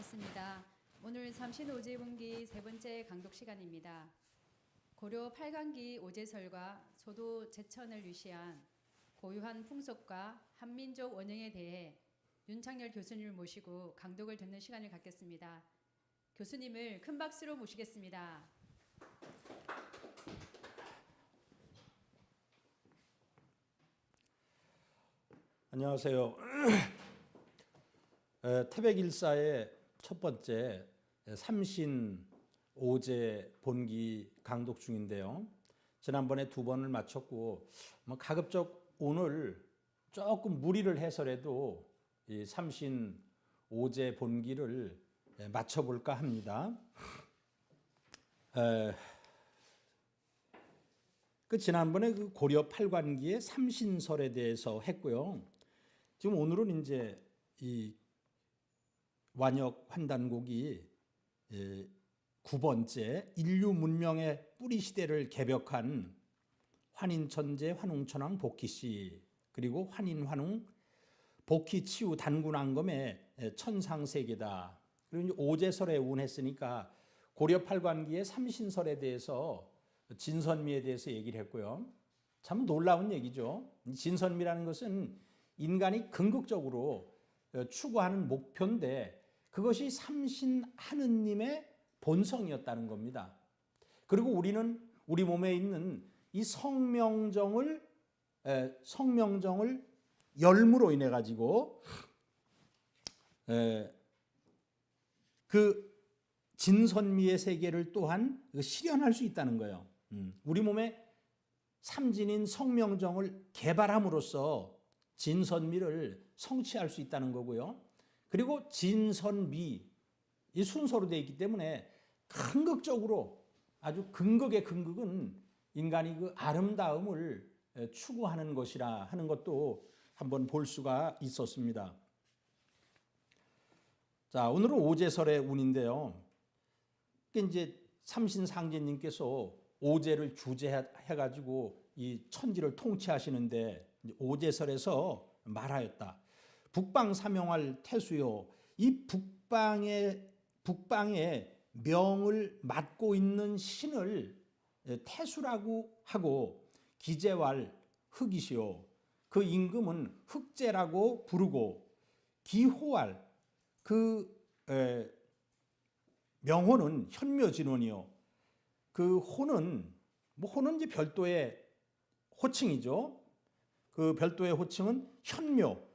반갑습니다. 오늘 삼신오제분기 세 번째 강독 시간입니다. 고려 8강기 오제설과 소도 제천을 유시한 고유한 풍속과 한민족 원형에 대해 윤창열 교수님을 모시고 강독을 듣는 시간을 갖겠습니다. 교수님을 큰 박수로 모시겠습니다. 안녕하세요. 태백일사의 첫 번째 삼신 오제 본기 강독 중인데요. 지난번에 두 번을 마쳤고 가급적 오늘 조금 무리를 해서라도 이 삼신 오제 본기를 마쳐볼까 합니다. 지난번에 그 고려 8관기의 삼신설에 대해서 했고요. 지금 오늘은 이제 이 완역 환단곡이 9번째 인류 문명의 뿌리 시대를 개벽한 환인천재 환웅천왕 복희씨, 그리고 환인환웅 복희치유 단군왕검의 천상세계다. 그리고 오제설에 운했으니까 고려 8관기의 삼신설에 대해서 진선미에 대해서 얘기를 했고요. 참 놀라운 얘기죠. 진선미라는 것은 인간이 궁극적으로 추구하는 목표인데 그것이 삼신 하느님의 본성이었다는 겁니다. 그리고 우리는 우리 몸에 있는 이 성명정을 열무로 인해 가지고 그 진선미의 세계를 또한 실현할 수 있다는 거예요. 우리 몸에 삼진인 성명정을 개발함으로써 진선미를 성취할 수 있다는 거고요. 그리고 진선미 이 순서로 되어 있기 때문에 궁극적으로 아주 궁극의 궁극은 인간이 그 아름다움을 추구하는 것이라 하는 것도 한번 볼 수가 있었습니다. 자, 오늘은 오제설의 운인데요. 이제 삼신상제님께서 오제를 주제해 가지고 이 천지를 통치하시는데 오제설에서 말하였다. 북방 사명할 태수요. 이 북방의 명을 맡고 있는 신을 태수라고 하고 기제왈 흑이시요. 그 임금은 흑제라고 부르고 기호왈 그 명호는 현묘진원이요. 그 호는 이제 별도의 호칭이죠. 그 별도의 호칭은 현묘.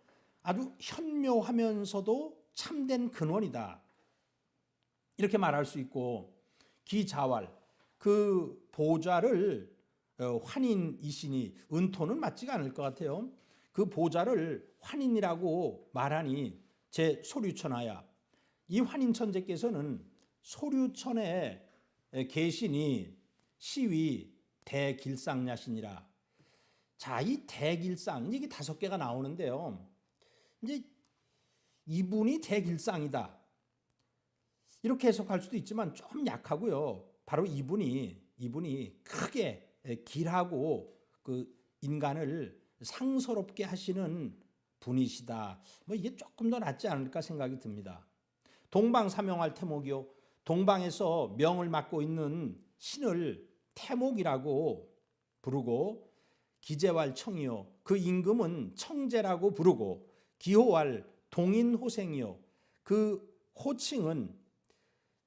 아주 현묘하면서도 참된 근원이다. 이렇게 말할 수 있고 기자왈 그 보좌를 환인이시니 은토는 맞지가 않을 것 같아요. 그 보좌를 환인이라고 말하니 제 소류천하야. 이 환인천재께서는 소류천에 계시니 시위 대길상야시니라. 자, 이 대길상 이게 5개가 나오는데요. 이제 이분이 대길상이다. 이렇게 해석할 수도 있지만 좀 약하고요. 바로 이분이 크게 길하고 그 인간을 상서롭게 하시는 분이시다. 이게 조금 더 낫지 않을까 생각이 듭니다. 동방 사명할 태목이요. 동방에서 명을 맡고 있는 신을 태목이라고 부르고 기제왈 청이요. 그 임금은 청제라고 부르고 기호왈 동인호생이요. 그 호칭은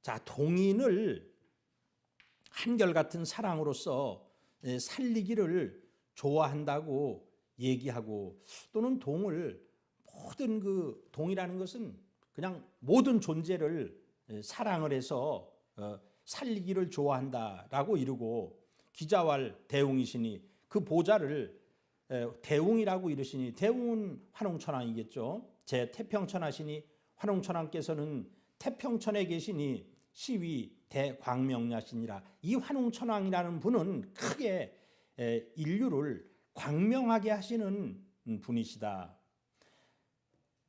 자 동인을 한결같은 사랑으로서 살리기를 좋아한다고 얘기하고 또는 동을 모든 그 동이라는 것은 그냥 모든 존재를 사랑을 해서 살리기를 좋아한다라고 이르고 기자왈 대웅이시니 그 보좌를 대웅이라고 이르시니 대웅은 환웅천왕이겠죠. 제 태평천하시니 환웅천왕께서는 태평천에 계시니 시위 대광명야시니라. 이 환웅천왕이라는 분은 크게 인류를 광명하게 하시는 분이시다.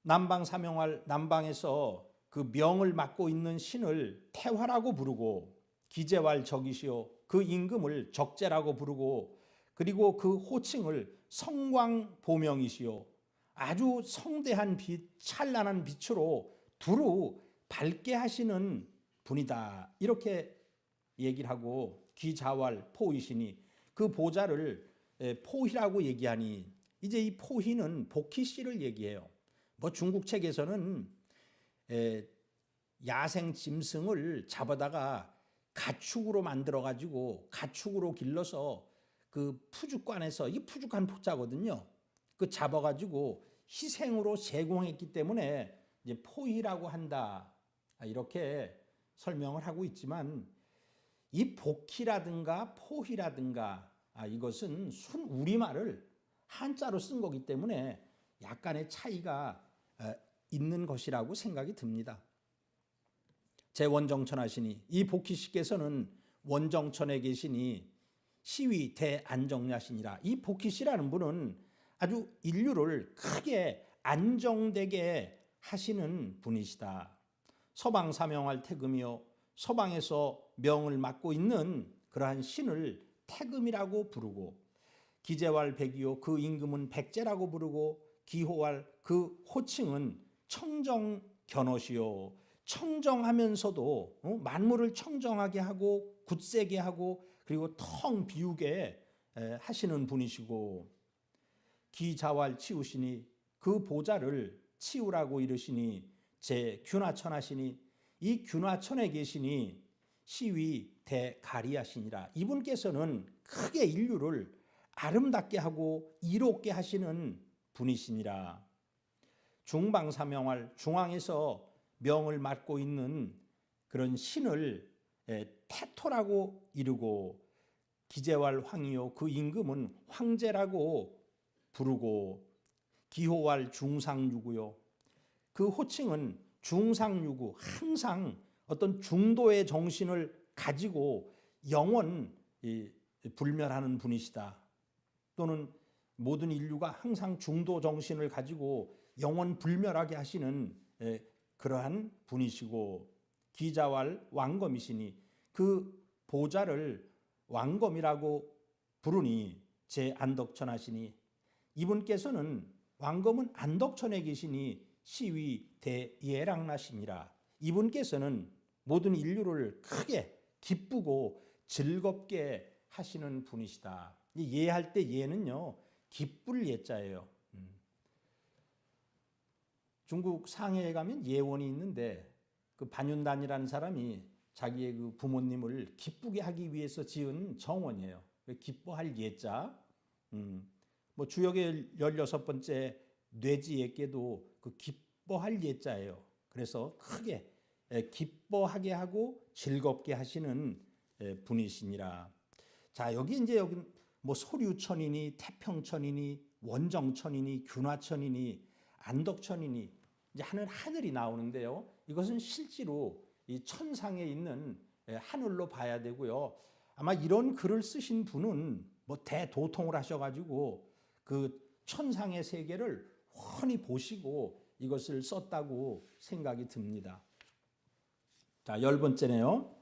남방 사명할 남방에서 그 명을 맡고 있는 신을 태화라고 부르고 기제왈 적이시오. 그 임금을 적제라고 부르고 그리고 그 호칭을 성광보명이시오. 아주 성대한 빛, 찬란한 빛으로 두루 밝게 하시는 분이다. 이렇게 얘기를 하고 기자왈 포이시니 그 보좌를 포희라고 얘기하니 이제 이 포희는 복희씨를 얘기해요. 뭐 중국 책에서는 야생 짐승을 잡아다가 가축으로 만들어 가지고 가축으로 길러서 그 푸죽관에서 이게 푸죽한 포자거든요. 그 잡아 가지고 희생으로 제공했기 때문에 이제 포희라고 한다. 이렇게 설명을 하고 있지만 이 복희라든가 포희라든가 이것은 순 우리말을 한자로 쓴 거기 때문에 약간의 차이가 있는 것이라고 생각이 듭니다. 제원정천하시니 이 복희씨께서는 원정천에 계시니 시위 대안정야시니라. 이 복희씨라는 분은 아주 인류를 크게 안정되게 하시는 분이시다. 서방 사명할 태금이요 서방에서 명을 맡고 있는 그러한 신을 태금이라고 부르고 기재왈 백이요 그 임금은 백제라고 부르고 기호왈 그 호칭은 청정견옷이요 청정하면서도 만물을 청정하게 하고 굳세게 하고 그리고 텅 비우게 하시는 분이시고 기자왈 치우시니 그 보좌를 치우라고 이르시니 제 균화천하시니 이 균화천에 계시니 시위 대가리하시니라. 이분께서는 크게 인류를 아름답게 하고 이롭게 하시는 분이시니라. 중방사명할 중앙에서 명을 맡고 있는 그런 신을 태토라고 이르고 기재왈 황이요 그 임금은 황제라고 부르고 기호왈 중상유구요 그 호칭은 중상유구 항상 어떤 중도의 정신을 가지고 영원 불멸하는 분이시다. 또는 모든 인류가 항상 중도 정신을 가지고 영원 불멸하게 하시는 그러한 분이시고 기자왈 왕검이시니 그 보좌를 왕검이라고 부르니 제 안덕천하시니 이분께서는 왕검은 안덕천에 계시니 시위 대예랑나시니라. 이분께서는 모든 인류를 크게 기쁘고 즐겁게 하시는 분이시다. 예할 때 예는요 기쁠 예자예요. 중국 상해에 가면 예원이 있는데 그 반윤단이라는 사람이 자기의 그 부모님을 기쁘게 하기 위해서 지은 정원이에요. 기뻐할 예자. 뭐 주역의 16번째 뇌지예께도 그 기뻐할 예자예요. 그래서 크게 기뻐하게 하고 즐겁게 하시는 분이시니라. 자, 여기 뭐 소류천이니 태평천이니 원정천이니 균화천이니 안덕천이니 이제 하늘이 나오는데요. 이것은 실제로 이 천상에 있는 하늘로 봐야 되고요. 아마 이런 글을 쓰신 분은 뭐 대도통을 하셔가지고 그 천상의 세계를 훤히 보시고 이것을 썼다고 생각이 듭니다. 자, 10번째네요.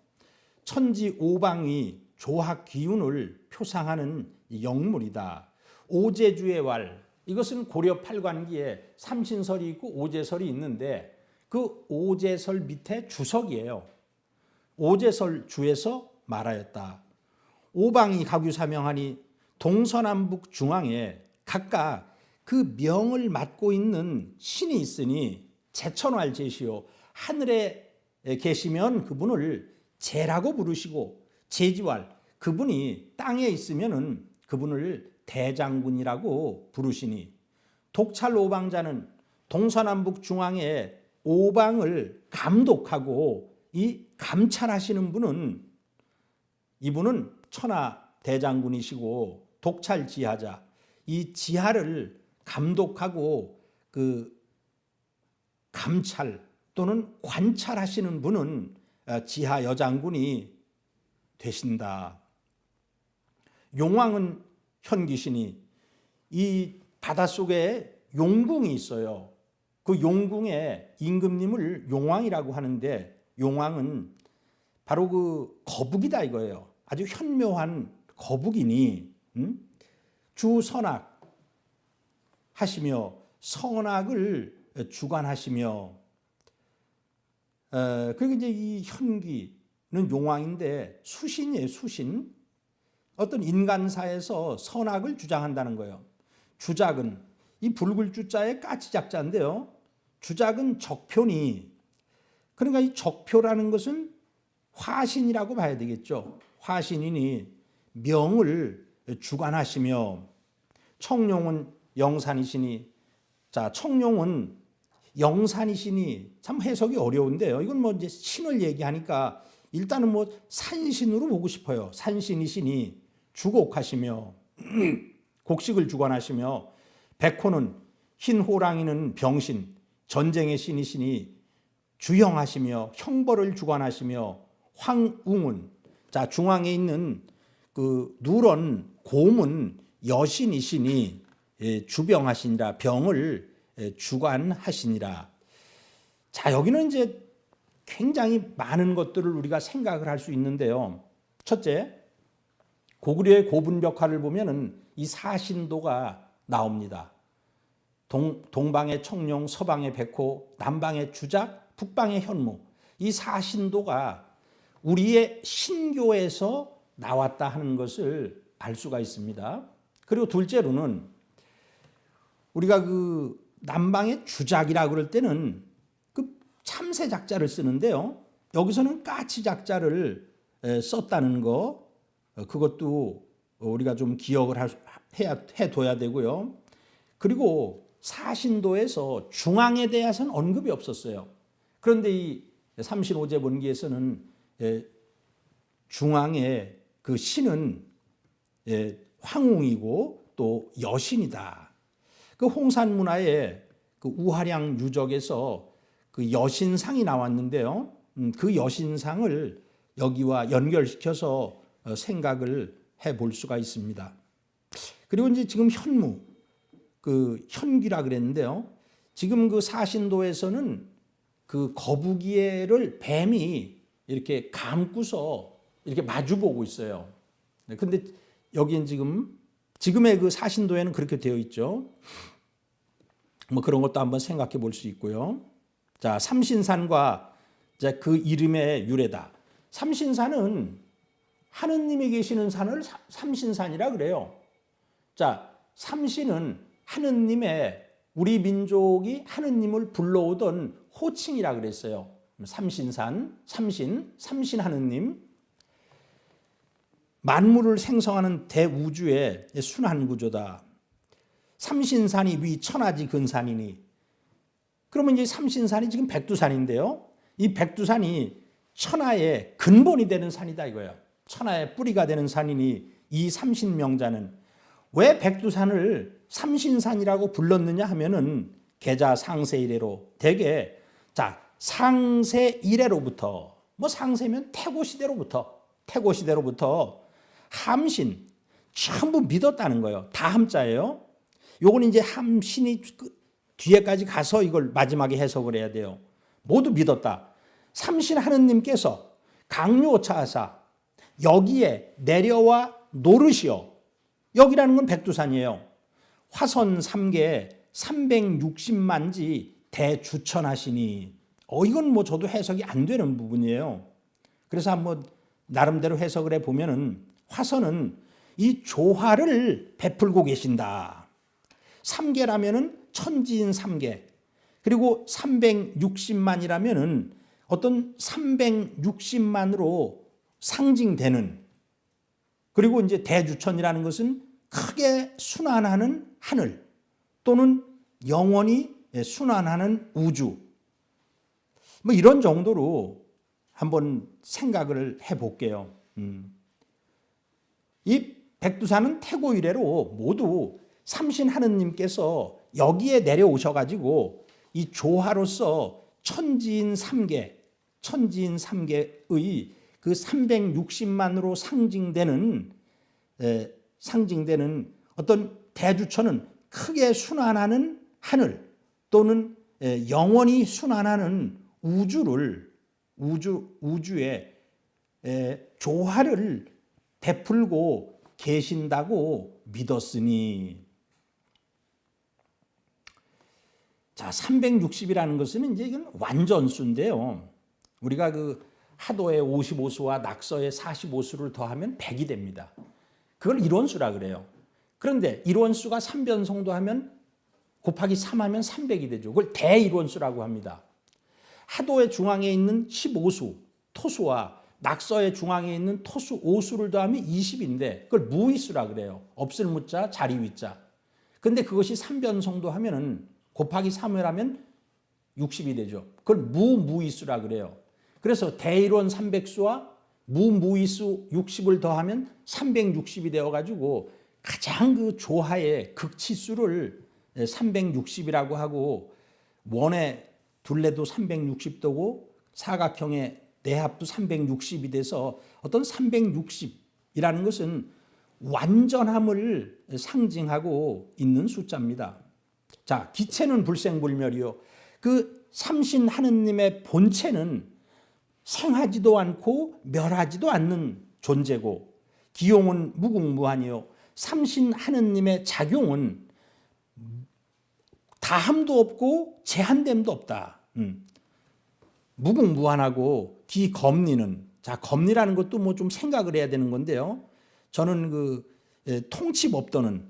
천지 오방이 조학 기운을 표상하는 영물이다. 오제주의 왈, 이것은 고려 8관기에 삼신설이 있고 오제설이 있는데 그 오제설 밑에 주석이에요. 오제설 주에서 말하였다. 오방이 가규사명하니 동서남북 중앙에 각각 그 명을 맡고 있는 신이 있으니 제천왈 제시요 하늘에 계시면 그분을 제라고 부르시고 제지왈 그분이 땅에 있으면은 그분을 대장군이라고 부르시니 독찰 오방자는 동서남북 중앙에 오방을 감독하고 이 감찰하시는 분은 이분은 천하 대장군이시고 독찰 지하자 이 지하를 감독하고 그 감찰 또는 관찰하시는 분은 지하 여장군이 되신다. 용왕은 현귀신이 이 바닷속에 용궁이 있어요. 그 용궁의 임금님을 용왕이라고 하는데 용왕은 바로 그 거북이다 이거예요. 아주 현묘한 거북이니 주선악 하시며 선악을 주관하시며 그리고 이제 이 현기는 용왕인데 수신이에요, 수신. 어떤 인간사에서 선악을 주장한다는 거예요. 주작은 이 붉을 주자의 까치작자인데요. 주작은 적표니, 그러니까 이 적표라는 것은 화신이라고 봐야 되겠죠. 화신이니 명을 주관하시며, 청룡은 영산이시니, 자, 청룡은 영산이시니 참 해석이 어려운데요. 이건 뭐 이제 신을 얘기하니까 일단은 뭐 산신으로 보고 싶어요. 산신이시니 주곡하시며 곡식을 주관하시며, 백호는 흰 호랑이는 병신, 전쟁의 신이시니 주형하시며 형벌을 주관하시며, 황웅은, 자, 중앙에 있는 그 누런 곰은 여신이시니 주병하시니라, 병을 주관하시니라. 자, 여기는 이제 굉장히 많은 것들을 우리가 생각을 할 수 있는데요. 첫째, 고구려의 고분벽화를 보면은 이 사신도가 나옵니다. 동방의 청룡, 서방의 백호, 남방의 주작, 북방의 현무. 이 사신도가 우리의 신교에서 나왔다 하는 것을 알 수가 있습니다. 그리고 둘째로는 우리가 그 남방의 주작이라 그럴 때는 그 참새 작자를 쓰는데요. 여기서는 까치 작자를 썼다는 거, 그것도 우리가 좀 기억을 해둬야 되고요. 그리고 사신도에서 중앙에 대해서는 언급이 없었어요. 그런데 이 삼신오제본기에서는 중앙에 그 신은 황웅이고 또 여신이다. 그 홍산문화의 그 우화량 유적에서 그 여신상이 나왔는데요. 그 여신상을 여기와 연결시켜서 생각을 해볼 수가 있습니다. 그리고 이제 지금 현무, 그 현기라 그랬는데요. 지금 그 사신도에서는 그 거북이를 뱀이 이렇게 감고서 이렇게 마주보고 있어요. 근데 여기는 지금의 그 사신도에는 그렇게 되어 있죠. 뭐 그런 것도 한번 생각해 볼 수 있고요. 자, 삼신산과 이제 그 이름의 유래다. 삼신산은 하느님이 계시는 산을 삼신산이라 그래요. 자, 삼신은 하느님의, 우리 민족이 하느님을 불러오던 호칭이라 그랬어요. 삼신산, 삼신 하느님. 만물을 생성하는 대우주의 순환 구조다. 삼신산이 위 천하지 근산이니. 그러면 이제 삼신산이 지금 백두산인데요. 이 백두산이 천하의 근본이 되는 산이다 이거예요. 천하의 뿌리가 되는 산이니 이 삼신명자는 왜 백두산을 삼신산이라고 불렀느냐 하면은 계자 상세 이래로 대개, 자, 상세 이래로부터, 뭐 상세면 태고 시대로부터 함신 전부 믿었다는 거예요. 다 함자예요. 요거는 이제 함신이 뒤에까지 가서 이걸 마지막에 해석을 해야 돼요. 모두 믿었다. 삼신 하느님께서 강요차하사 여기에 내려와 노르시오. 여기라는 건 백두산이에요. 화선 3개 360만지 대주천하시니. 이건 뭐 저도 해석이 안 되는 부분이에요. 그래서 한번 나름대로 해석을 해보면은 화선은 이 조화를 베풀고 계신다. 3개라면은 천지인 3개. 그리고 360만이라면은 어떤 360만으로 상징되는, 그리고 이제 대주천이라는 것은 크게 순환하는 하늘 또는 영원히 순환하는 우주, 뭐 이런 정도로 한번 생각을 해볼게요. 이 백두산은 태고 이래로 모두 삼신 하느님께서 여기에 내려오셔가지고 이 조화로서 천지인 3개의 그 360만으로 상징되는 어떤 대주천은 크게 순환하는 하늘 또는 영원히 순환하는 우주의 조화를 베풀고 계신다고 믿었으니. 자, 360이라는 것은 이제 이건 완전수인데요. 우리가 그 하도의 55수와 낙서의 45수를 더하면 100이 됩니다. 그걸 일원수라 그래요. 그런데 일원수가 3변성도 하면 곱하기 3하면 300이 되죠. 그걸 대일원수라고 합니다. 하도의 중앙에 있는 15수, 토수와 낙서의 중앙에 있는 토수 5수를 더하면 20인데 그걸 무위수라 그래요. 없을 무자, 자리 위자. 근데 그것이 3변성도 하면은 곱하기 3을 하면 60이 되죠. 그걸 무무위수라 그래요. 그래서 대일원 300수와 무무위수 60을 더하면 360이 되어가지고 가장 그 조하의 극치수를 360이라고 하고 원의 둘레도 360도고 사각형의 내합도 360이 돼서 어떤 360이라는 것은 완전함을 상징하고 있는 숫자입니다. 자, 기체는 불생불멸이요. 그 삼신 하느님의 본체는 생하지도 않고 멸하지도 않는 존재고 기용은 무궁무한이요. 삼신 하느님의 작용은 다함도 없고 제한됨도 없다. 무궁무한하고 기검리는 자 검리라는 것도 뭐 좀 생각을 해야 되는 건데요. 저는 그 통치법도는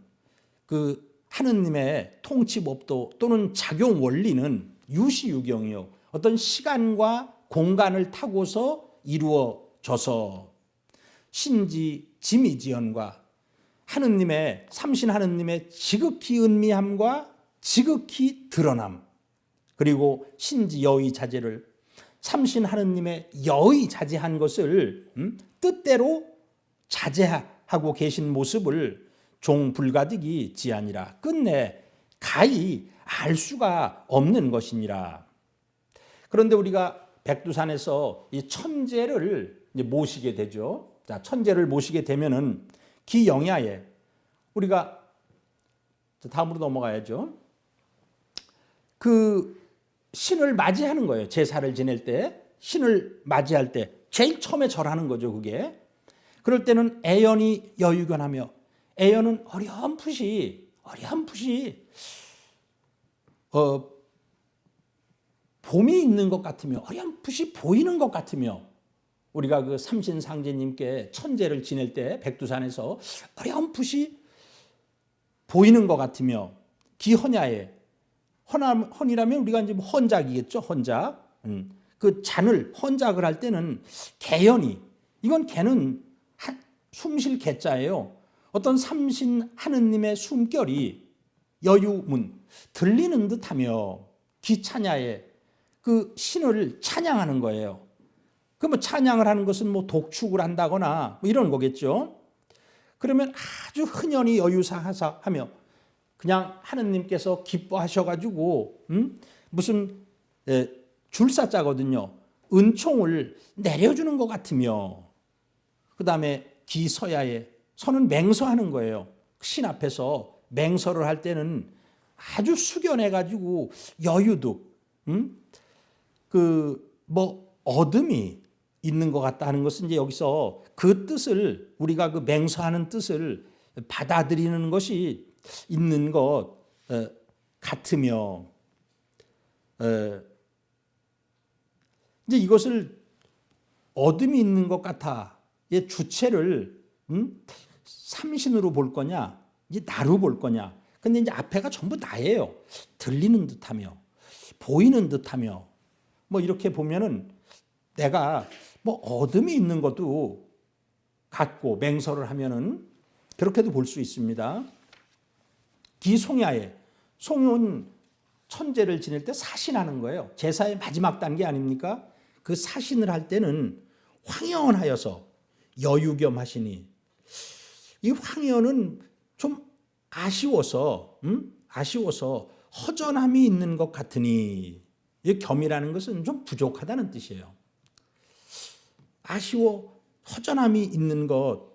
그 하느님의 통치법도 또는 작용 원리는 유시유경이요. 어떤 시간과 공간을 타고서 이루어져서 신지 지미지연과 하느님의 삼신 하느님의 지극히 은미함과 지극히 드러남 그리고 신지 여의 자재를 삼신 하느님의 여의 자재한 것을 뜻대로 자제하고 계신 모습을 종불가득이 지아니라 끝내 가히 알 수가 없는 것이니라. 그런데 우리가 백두산에서 이 천재를 모시게 되죠. 자, 천재를 모시게 되면은 기영야에 우리가 다음으로 넘어가야죠. 그 신을 맞이하는 거예요. 제사를 지낼 때 신을 맞이할 때 제일 처음에 절하는 거죠. 그게 그럴 때는 애연이 여유견하며 애연은 어렴풋이 봄이 있는 것 같으며 어렴풋이 보이는 것 같으며 우리가 그 삼신상제님께 천재를 지낼 때 백두산에서 어렴풋이 보이는 것 같으며 기헌야에 헌이라면 우리가 이제 헌작이겠죠. 헌작. 그 잔을 헌작을 할 때는 개연이 이건 개는 숨쉴 개자예요. 어떤 삼신 하느님의 숨결이 여유문 들리는 듯하며 기찬야에 그 신을 찬양하는 거예요. 그 뭐 찬양을 하는 것은 뭐 독축을 한다거나 뭐 이런 거겠죠. 그러면 아주 흔연히 여유사하며 그냥 하느님께서 기뻐하셔가지고 무슨 줄사자거든요. 은총을 내려주는 것 같으며 그 다음에 기서야에 서는 맹서하는 거예요. 신 앞에서 맹서를 할 때는 아주 숙연해가지고 여유득 그 뭐 어둠이 있는 것 같다 하는 것은 이제 여기서 그 뜻을 우리가 그 맹서하는 뜻을 받아들이는 것이 있는 것 같으며 이제 이것을 어둠이 있는 것 같아의 주체를 삼신으로 볼 거냐 이제 나로 볼 거냐. 근데 이제 앞에가 전부 나예요. 들리는 듯하며 보이는 듯하며 뭐 이렇게 보면은 내가 뭐 어둠이 있는 것도 같고 맹서를 하면은 그렇게도 볼 수 있습니다. 기송야에 송은 천재를 지낼 때 사신하는 거예요. 제사의 마지막 단계 아닙니까? 그 사신을 할 때는 황연하여서 여유겸하시니 이 황연은 좀 아쉬워서 허전함이 있는 것 같으니 이 겸이라는 것은 좀 부족하다는 뜻이에요. 아쉬워 허전함이 있는 것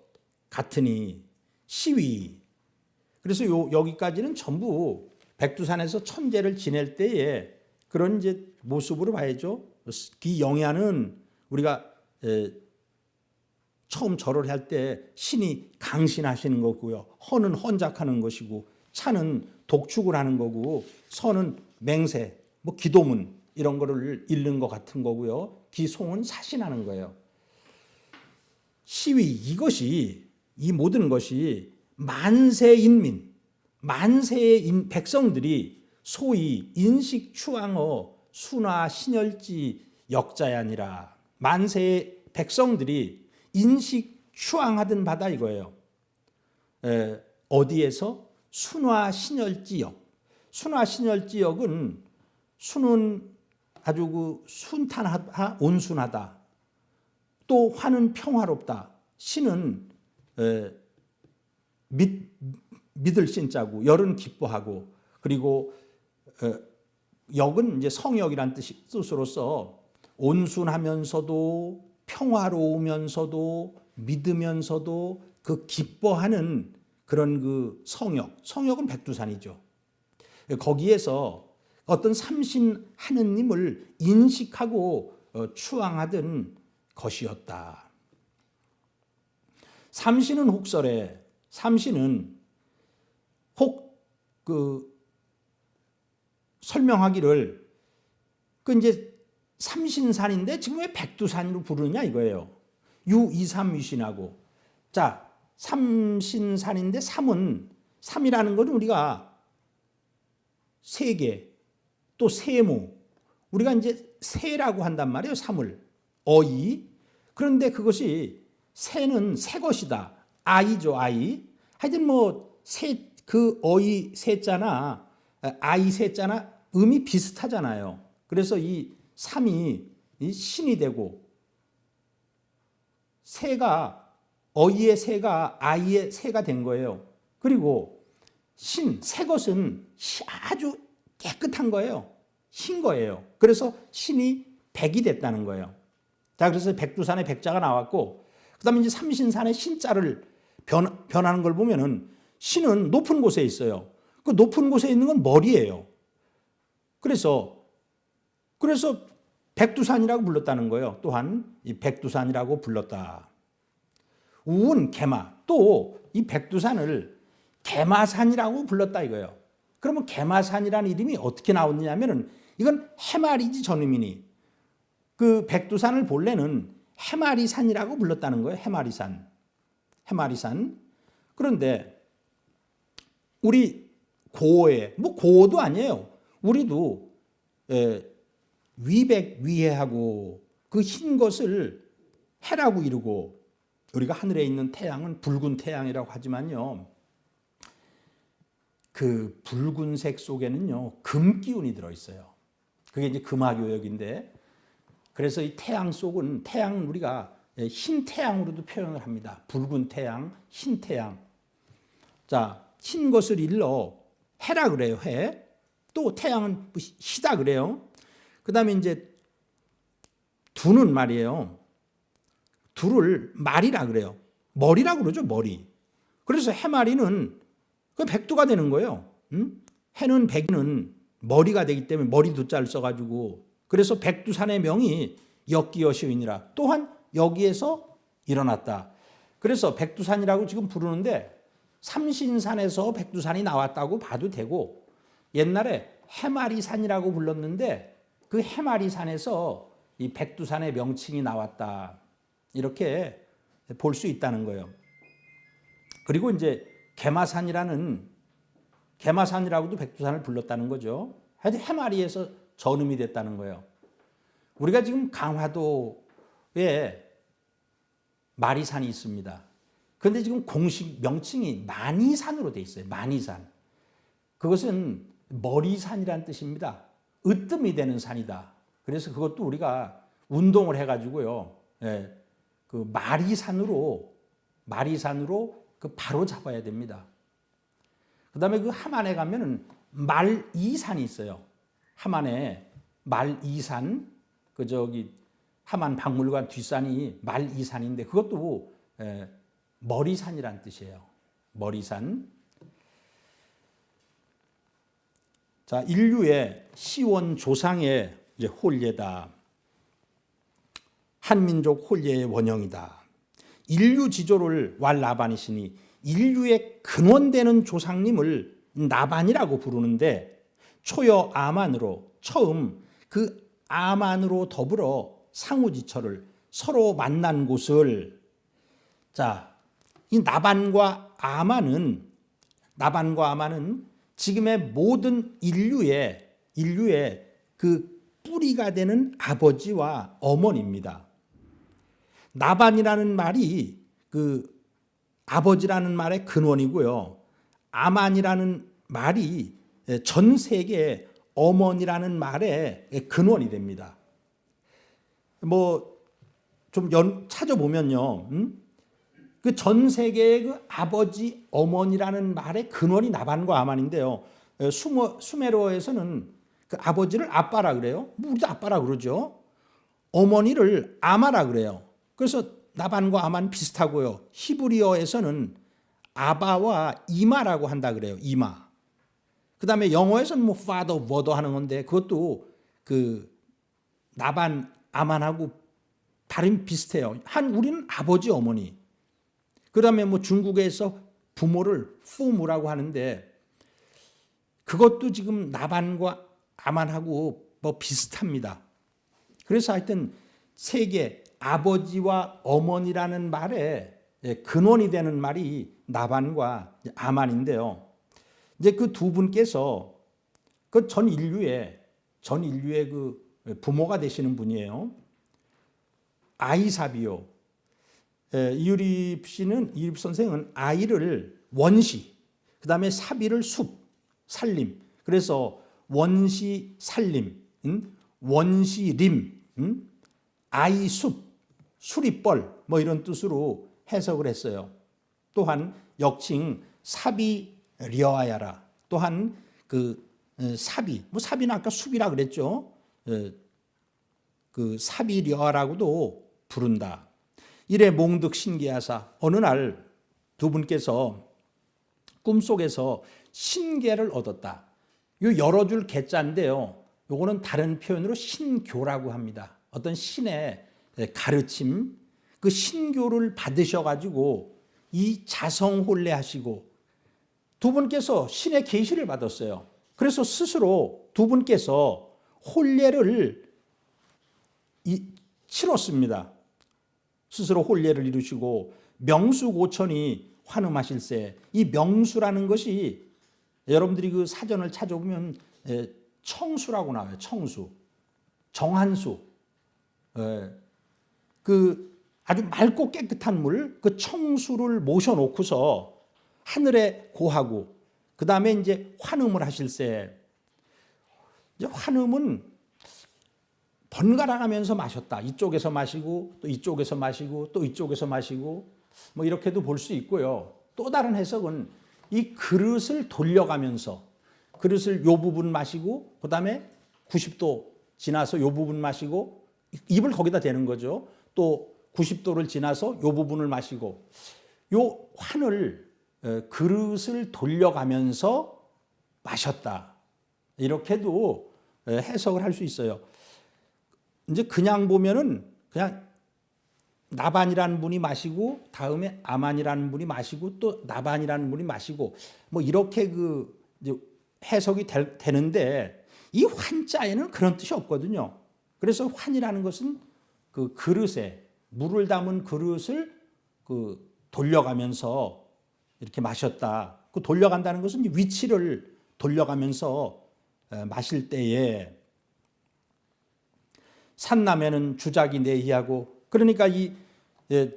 같으니 시위. 그래서 여기까지는 전부 백두산에서 천재를 지낼 때의 그런 이제 모습으로 봐야죠. 기영야는 우리가 처음 절을 할 때 신이 강신하시는 거고요. 헌은 헌작하는 것이고 차는 독축을 하는 거고 서는 맹세, 뭐 기도문 이런 거를 잃는 것 같은 거고요. 기송은 사신하는 거예요. 시위 이것이 이 모든 것이 만세 인민, 만세의 백성들이 소위 인식 추앙어 순화 신열지 역자야 아니라 만세의 백성들이 인식 추앙하던 바다 이거예요. 어디에서? 순화 신열지역. 순화 신열지역은 순은 아주 그 순탄하다, 온순하다. 또 화는 평화롭다. 신은 믿을 신자고 열은 기뻐하고 그리고 역은 이제 성역이란 뜻으로서 온순하면서도 평화로우면서도 믿으면서도 그 기뻐하는 그런 그 성역은 백두산이죠. 거기에서 어떤 삼신 하느님을 인식하고 추앙하던 것이었다. 삼신은 혹설에 삼신은 설명하기를 그 이제 삼신산인데 지금 왜 백두산으로 부르느냐 이거예요. 유이삼위신하고 자 삼신산인데 삼이라는 것은 우리가 세계 또 세모 우리가 이제 세라고 한단 말이에요. 삼을 어이 그런데 그것이 세는 새 것이다. 아이죠 아이. 하여튼 뭐 그 어이 세자나 아이 세자나 음이 비슷하잖아요. 그래서 이 삼이 신이 되고 새가 어이의 새가 아이의 새가 된 거예요. 그리고 새 것은 아주 깨끗한 거예요. 흰 거예요. 그래서 신이 백이 됐다는 거예요. 자, 그래서 백두산에 백자가 나왔고, 그 다음에 이제 삼신산에 신자를 변하는 걸 보면은 신은 높은 곳에 있어요. 그 높은 곳에 있는 건 머리예요. 그래서 백두산이라고 불렀다는 거예요. 또한 이 백두산이라고 불렀다. 우은 개마 또 이 백두산을 개마산이라고 불렀다 이거예요. 그러면 개마산이라는 이름이 어떻게 나왔냐면은 이건 해마리지 전음이니 그 백두산을 본래는 해마리산이라고 불렀다는 거예요. 해마리산. 그런데 우리 고어에 뭐 고어도 아니에요. 우리도 위하고 그 흰 것을 해라고 이루고 우리가 하늘에 있는 태양은 붉은 태양이라고 하지만요. 그 붉은색 속에는요. 금 기운이 들어있어요. 그게 이제 금화교역인데 그래서 이 태양 속은 우리가 흰 태양으로도 표현을 합니다. 붉은 태양, 흰 태양. 자, 흰 것을 일러 해라 그래요. 해. 또 태양은 희다 그래요. 그 다음에 이제 두는 말이에요. 두를 말이라 그래요. 머리라 그러죠. 머리. 그래서 해마리는 그 백두가 되는 거예요. 해는 백이는 머리가 되기 때문에 머리 두자를 써가지고 그래서 백두산의 명이 역기여시이니라. 또한 여기에서 일어났다. 그래서 백두산이라고 지금 부르는데 삼신산에서 백두산이 나왔다고 봐도 되고 옛날에 해마리산이라고 불렀는데 그 해마리산에서 이 백두산의 명칭이 나왔다. 이렇게 볼 수 있다는 거예요. 그리고 이제 개마산이라고도 백두산을 불렀다는 거죠. 하여튼 해마리에서 전음이 됐다는 거예요. 우리가 지금 강화도에 마리산이 있습니다. 그런데 지금 공식 명칭이 만이산으로 돼 있어요. 만이산. 그것은 머리산이라는 뜻입니다. 으뜸이 되는 산이다. 그래서 그것도 우리가 운동을 해가지고요. 그 마리산으로 그 바로 잡아야 됩니다. 그 다음에 그 함안에 가면은 말이산이 있어요. 함안에 말이산, 함안 박물관 뒷산이 말이산인데 그것도 머리산이란 뜻이에요. 머리산. 자, 인류의 시원 조상의 이제 혼례다. 한민족 혼례의 원형이다. 인류 지조를 왈라반이시니 인류의 근원되는 조상님을 나반이라고 부르는데 초여 아만으로 처음 그 아만으로 더불어 상우지처를 서로 만난 곳을, 자, 이 나반과 아만은 지금의 모든 인류의 그 뿌리가 되는 아버지와 어머니입니다. 나반이라는 말이 그 아버지라는 말의 근원이고요. 아만이라는 말이 전 세계 어머니라는 말의 근원이 됩니다. 뭐 좀 찾아보면요, 그 전 세계의 그 아버지, 어머니라는 말의 근원이 나반과 아만인데요. 수메르어에서는 그 아버지를 아빠라 그래요. 뭐 우리도 아빠라 그러죠. 어머니를 아마라 그래요. 그래서 나반과 아만 비슷하고요. 히브리어에서는 아바와 이마라고 한다 그래요. 이마. 그 다음에 영어에서는 뭐 father, mother 하는 건데 그것도 그 나반, 아만하고 발음이 비슷해요. 우리는 아버지, 어머니. 그 다음에 뭐 중국에서 부모를父母라고 하는데 그것도 지금 나반과 아만하고 뭐 비슷합니다. 그래서 하여튼 세계 아버지와 어머니라는 말에 근원이 되는 말이 나반과 아만인데요. 이제 그 두 분께서 그 전 인류의 그 부모가 되시는 분이에요. 아이사비오. 이유립 선생은 아이를 원시, 그 다음에 사비를 살림. 그래서 원시 살림, 원시림, 아이숲, 수리뻘 뭐 이런 뜻으로 해석을 했어요. 또한 역칭 사비려아야라. 또한 그 사비, 뭐 사비는 아까 숲이라 그랬죠. 그 사비려아라고도 부른다. 이래 몽득 신기하사 어느 날 두 분께서 꿈속에서 신계를 얻었다. 요 여러 줄 개자인데요. 요거는 다른 표현으로 신교라고 합니다. 어떤 신의 가르침, 그 신교를 받으셔가지고 이 자성혼례하시고 두 분께서 신의 계시를 받았어요. 그래서 스스로 두 분께서 혼례를 치렀습니다. 스스로 혼례를 이루시고 명수고천이 환음하실세. 이 명수라는 것이 여러분들이 그 사전을 찾아보면 청수라고 나와요. 청수, 정한수. 그 아주 맑고 깨끗한 물, 그 청수를 모셔놓고서 하늘에 고하고 그 다음에 이제 환음을 하실세. 이제 환음은 번갈아 가면서 마셨다. 이쪽에서 마시고 또 이쪽에서 마시고 또 이쪽에서 마시고 뭐 이렇게도 볼 수 있고요. 또 다른 해석은 이 그릇을 돌려가면서 그릇을 요 부분 마시고 그 다음에 90도 지나서 요 부분 마시고 입을 거기다 대는 거죠. 또 90도를 지나서 요 부분을 마시고 요 환을 그릇을 돌려가면서 마셨다. 이렇게도 해석을 할 수 있어요. 이제 그냥 보면은 그냥 나반이라는 분이 마시고 다음에 아만이라는 분이 마시고 또 나반이라는 분이 마시고 뭐 이렇게 그 이제 해석이 되는데 이 환자에는 그런 뜻이 없거든요. 그래서 환이라는 것은 그 그릇에 물을 담은 그릇을 그 돌려가면서 이렇게 마셨다. 그 돌려간다는 것은 위치를 돌려가면서 마실 때에 산남에는 주작이 내희하고 그러니까 이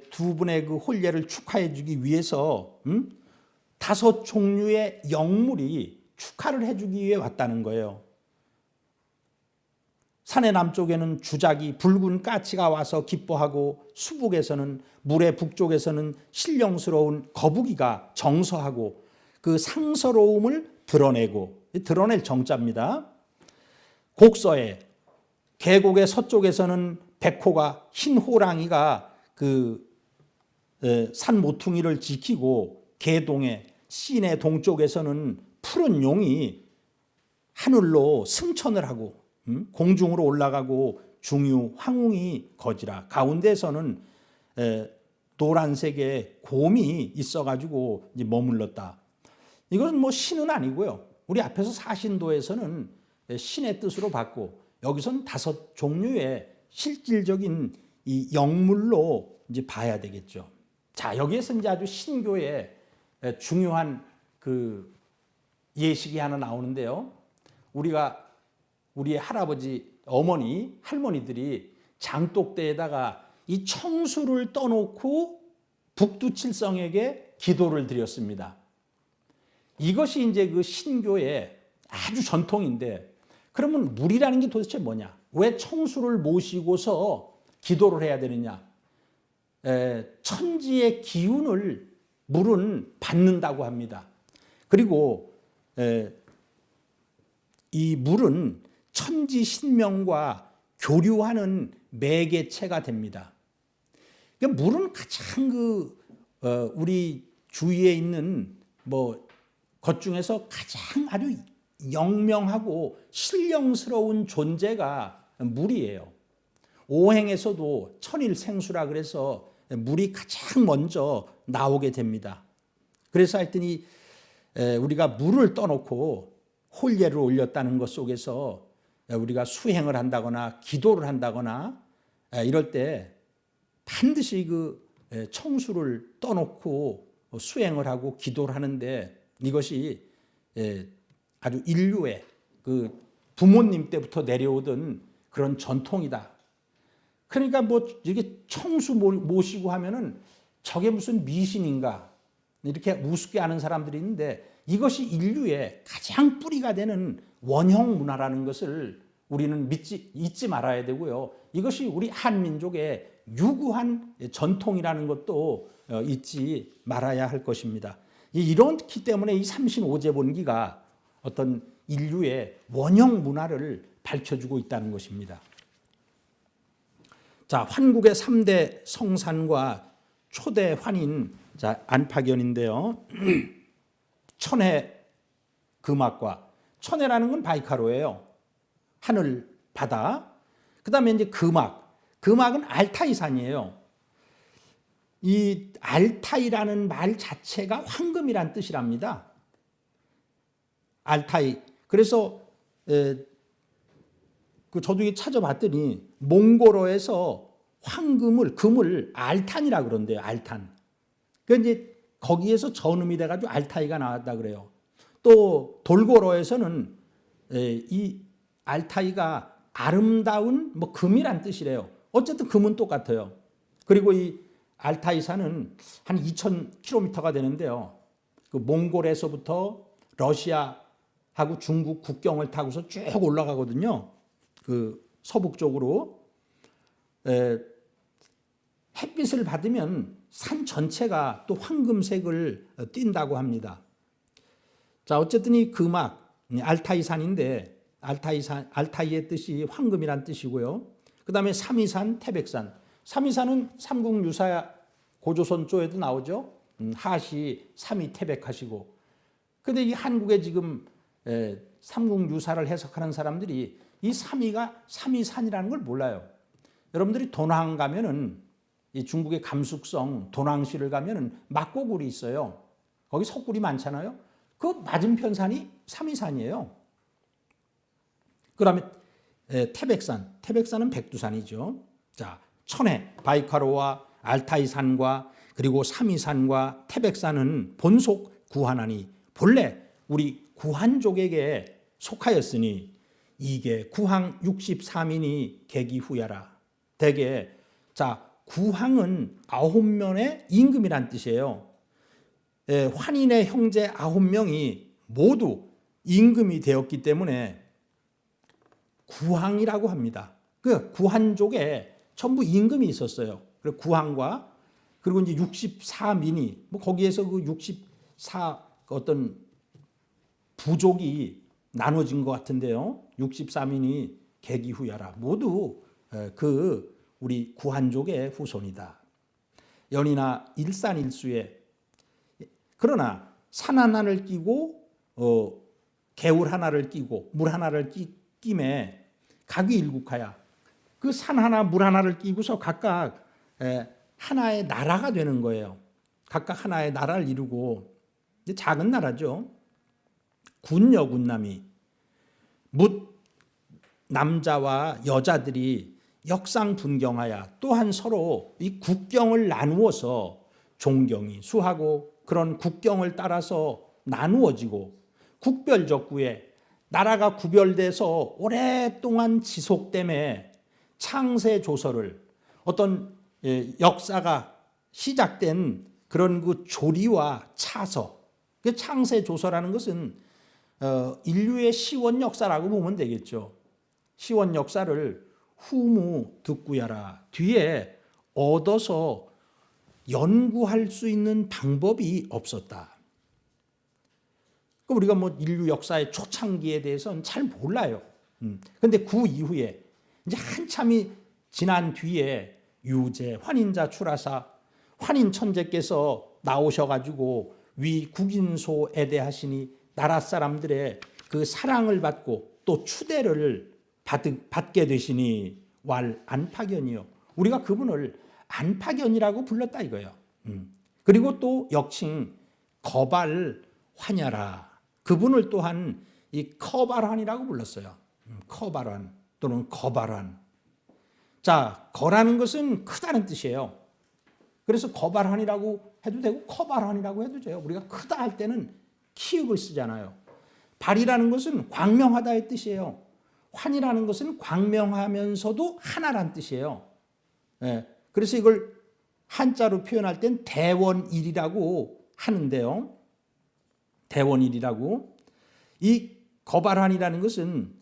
두 분의 그 혼례를 축하해 주기 위해서 5 종류의 영물이 축하를 해주기 위해 왔다는 거예요. 산의 남쪽에는 주작이 붉은 까치가 와서 기뻐하고 수북에서는 물의 북쪽에서는 신령스러운 거북이가 정서하고 그 상서로움을 드러내고 드러낼 정자입니다. 곡서에 계곡의 서쪽에서는 백호가 흰 호랑이가 그 산 모퉁이를 지키고 계동의 시내 동쪽에서는 푸른 용이 하늘로 승천을 하고 공중으로 올라가고 중유 황웅이 거지라. 가운데에서는 노란색의 곰이 있어가지고 이제 머물렀다. 이것은 뭐 신은 아니고요. 우리 앞에서 사신도에서는 신의 뜻으로 봤고 여기선 5종류의 실질적인 이 영물로 이제 봐야 되겠죠. 자, 여기에서 이제 아주 신교의 중요한 그 예식이 하나 나오는데요. 우리의 할아버지, 어머니, 할머니들이 장독대에다가 이 청수를 떠놓고 북두칠성에게 기도를 드렸습니다. 이것이 이제 그 신교의 아주 전통인데, 그러면 물이라는 게 도대체 뭐냐? 왜 청수를 모시고서 기도를 해야 되느냐? 천지의 기운을 물은 받는다고 합니다. 그리고 이 물은 천지 신명과 교류하는 매개체가 됩니다. 그러니까 물은 가장 우리 주위에 있는 것 중에서 가장 아주 영명하고 신령스러운 존재가 물이에요. 오행에서도 천일생수라 그래서 물이 가장 먼저 나오게 됩니다. 그래서 하여튼 우리가 물을 떠놓고 홀례를 올렸다는 것 속에서 우리가 수행을 한다거나 기도를 한다거나 이럴 때 반드시 그 청수를 떠놓고 수행을 하고 기도를 하는데, 이것이 아주 인류의 그 부모님 때부터 내려오던 그런 전통이다. 그러니까 이렇게 청수 모시고 하면은 저게 무슨 미신인가 이렇게 우습게 하는 사람들이 있는데, 이것이 인류의 가장 뿌리가 되는 원형 문화라는 것을 우리는 잊지 말아야 되고요. 이것이 우리 한민족의 유구한 전통이라는 것도 잊지 말아야 할 것입니다. 이렇기 때문에 이 삼신오제본기가 어떤 인류의 원형 문화를 밝혀주고 있다는 것입니다. 자, 환국의 3대 성산과 초대 환인, 자, 안팎연인데요. 천해 금악과, 천해라는 건 바이카로예요. 하늘, 바다. 그 다음에 이제 금악은 알타이산이에요. 이 알타이라는 말 자체가 황금이란 뜻이랍니다. 알타이. 그래서 저도 찾아봤더니 몽골어에서 금을 알탄이라 그런대요. 알탄. 그러니까 이제 거기에서 전음이 돼가지고 알타이가 나왔다 그래요. 또 돌고어에서는 이 알타이가 아름다운 금이란 뜻이래요. 어쨌든 금은 똑같아요. 그리고 이 알타이산은 한 2,000km가 되는데요. 그 몽골에서부터 러시아하고 중국 국경을 타고서 쭉 올라가거든요. 그 서북쪽으로. 햇빛을 받으면 산 전체가 또 황금색을 띈다고 합니다. 자, 어쨌든 이 금악, 알타이산인데, 알타이의 뜻이 황금이란 뜻이고요. 그 다음에 삼이산, 태백산. 삼이산은 삼국유사 고조선 쪽에도 나오죠. 하시, 삼이, 태백하시고. 근데 이 한국에 지금 삼국유사를 해석하는 사람들이 이 삼이가 삼이산이라는 걸 몰라요. 여러분들이 도낭 가면은, 이 중국의 감숙성 도낭시를 가면은 막고굴이 있어요. 거기 석굴이 많잖아요. 그 맞은편 산이 삼이산이에요. 그 다음에 태백산은 백두산이죠. 자, 천해, 바이카로와 알타이산과 그리고 삼이산과 태백산은 본속 구한하니, 본래 우리 구한족에게 속하였으니 이게 구항 63인이 계기후야라. 대개, 자, 구항은 9면의 임금이란 뜻이에요. 환인의 형제 9명이 모두 임금이 되었기 때문에 구항이라고 합니다. 그 구한족에 전부 임금이 있었어요. 그리고 구항과 그리고 이제 64민이 거기에서 그 64 어떤 부족이 나눠진 것 같은데요. 64민이 계기후야라. 모두 그 우리 구한족의 후손이다. 연이나 일산일수에, 그러나 산 하나를 끼고 개울 하나를 끼고 물 하나를 끼매 각이 일국하야. 그 산 하나 물 하나를 끼고서 각각 하나의 나라가 되는 거예요. 각각 하나의 나라를 이루고, 작은 나라죠. 군여 군남이 묻 남자와 여자들이 역상 분경하여 또한 서로 이 국경을 나누어서 존경이 수하고 그런 국경을 따라서 나누어지고 국별적구에 나라가 구별돼서 오랫동안 지속됨에 창세 조서를 어떤 역사가 시작된 그런 그 조리와 차서, 그 창세 조서라는 것은 인류의 시원 역사라고 보면 되겠죠. 시원 역사를 후무 득구야라, 뒤에 얻어서 연구할 수 있는 방법이 없었다. 우리가 뭐 인류 역사의 초창기에 대해서는 잘 몰라요. 근데 그 이후에 이제 한참이 지난 뒤에 유제 환인자 출하사 환인 천재께서 나오셔가지고 위 국인소에 대하시니 나라 사람들의 그 사랑을 받고 또 추대를 받게 되시니 왈 안파견이요. 우리가 그분을 안파견이라고 불렀다 이거예요. 그리고 또 역칭 거발 환야라. 그분을 또한 이 커발환이라고 불렀어요. 커발환 또는 거발환. 자, 거라는 것은 크다는 뜻이에요. 그래서 거발환이라고 해도 되고 커발환이라고 해도 돼요. 우리가 크다 할 때는 키읔을 쓰잖아요. 발이라는 것은 광명하다의 뜻이에요. 환이라는 것은 광명하면서도 하나란 뜻이에요. 예, 그래서 이걸 한자로 표현할 땐 대원일이라고 하는데요. 대원일이라고. 이 거발환이라는 것은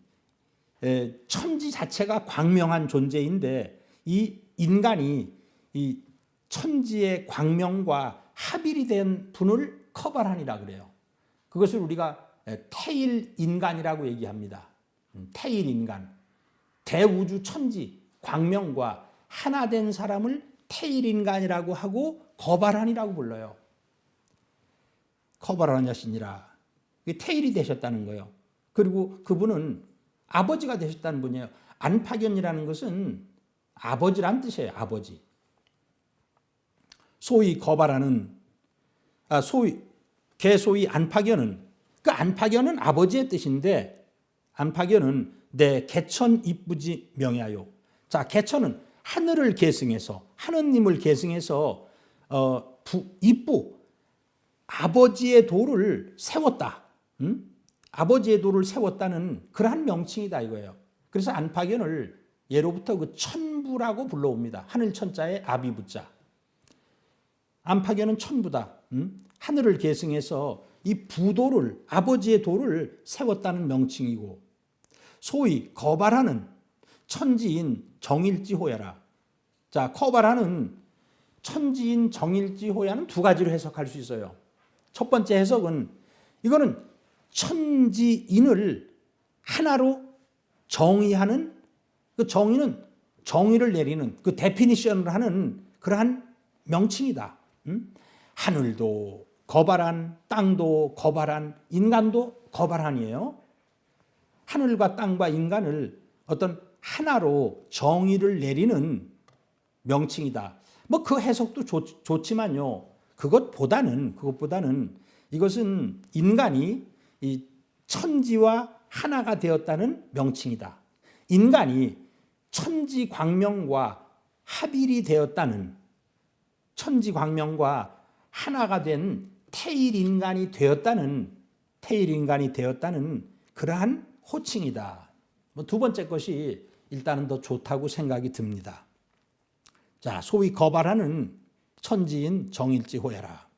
천지 자체가 광명한 존재인데 이 인간이 이 천지의 광명과 합일이 된 분을 커발환이라고 그래요. 그것을 우리가 태일인간이라고 얘기합니다. 태일인간. 대우주 천지 광명과 하나 된 사람을 태일인간이라고 하고 거발환이라고 불러요. 커발환 여신이라. 태일이 되셨다는 거예요. 그리고 그분은 아버지가 되셨다는 분이에요. 안파견이라는 것은 아버지란 뜻이에요. 아버지. 소위 거발하는 개소위 안파견은 그 안파견은 아버지의 뜻인데 안파견은 내 개천 이쁘지 명야요. 자, 개천은 하늘을 계승해서 하느님을 계승해서 이쁘 아버지의 도를 세웠다. 아버지의 도를 세웠다는 그러한 명칭이다 이거예요. 그래서 안파견을 예로부터 그 천부라고 불러옵니다. 하늘 천자에 아비부자. 안파견은 천부다. 하늘을 계승해서 이 부도를 아버지의 도를 세웠다는 명칭이고 소위 거발하는 천지인 정일지호야라. 자, 거발하는 천지인 정일지호야는 두 가지로 해석할 수 있어요. 첫 번째 해석은 이거는 천지인을 하나로 정의하는 그 정의는 정의를 내리는 그 데피니션을 하는 그러한 명칭이다. 하늘도 거발한, 땅도 거발한, 인간도 거발한이에요. 하늘과 땅과 인간을 어떤 하나로 정의를 내리는 명칭이다. 뭐 그 해석도 좋지만요. 그것보다는 이것은 인간이 이 천지와 하나가 되었다는 명칭이다. 인간이 천지 광명과 합일이 되었다는 천지 광명과 하나가 된 태일인간이 되었다는 그러한 호칭이다. 뭐 두 번째 것이 일단은 더 좋다고 생각이 듭니다. 자, 소위 거발하는 천지인 정일지호야라.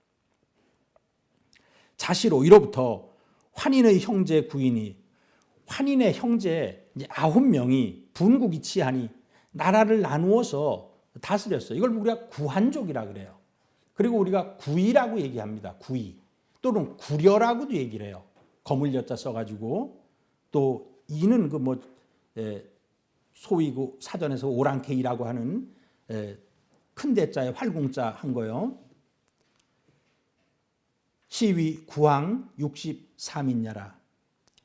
자시로 이로부터 환인의 형제 구인이 환인의 형제 9명이 분국이치하니 나라를 나누어서 다스렸어요. 이걸 우리가 구한족이라 그래요. 그리고 우리가 구이라고 얘기합니다. 구이 또는 구려라고도 얘기를 해요. 거물 여자 써가지고 또 이는 그 뭐 소위 그 사전에서 오랑캐이라고 하는 큰 대자에 활공자 한 거요. 시위 구항 63인야라.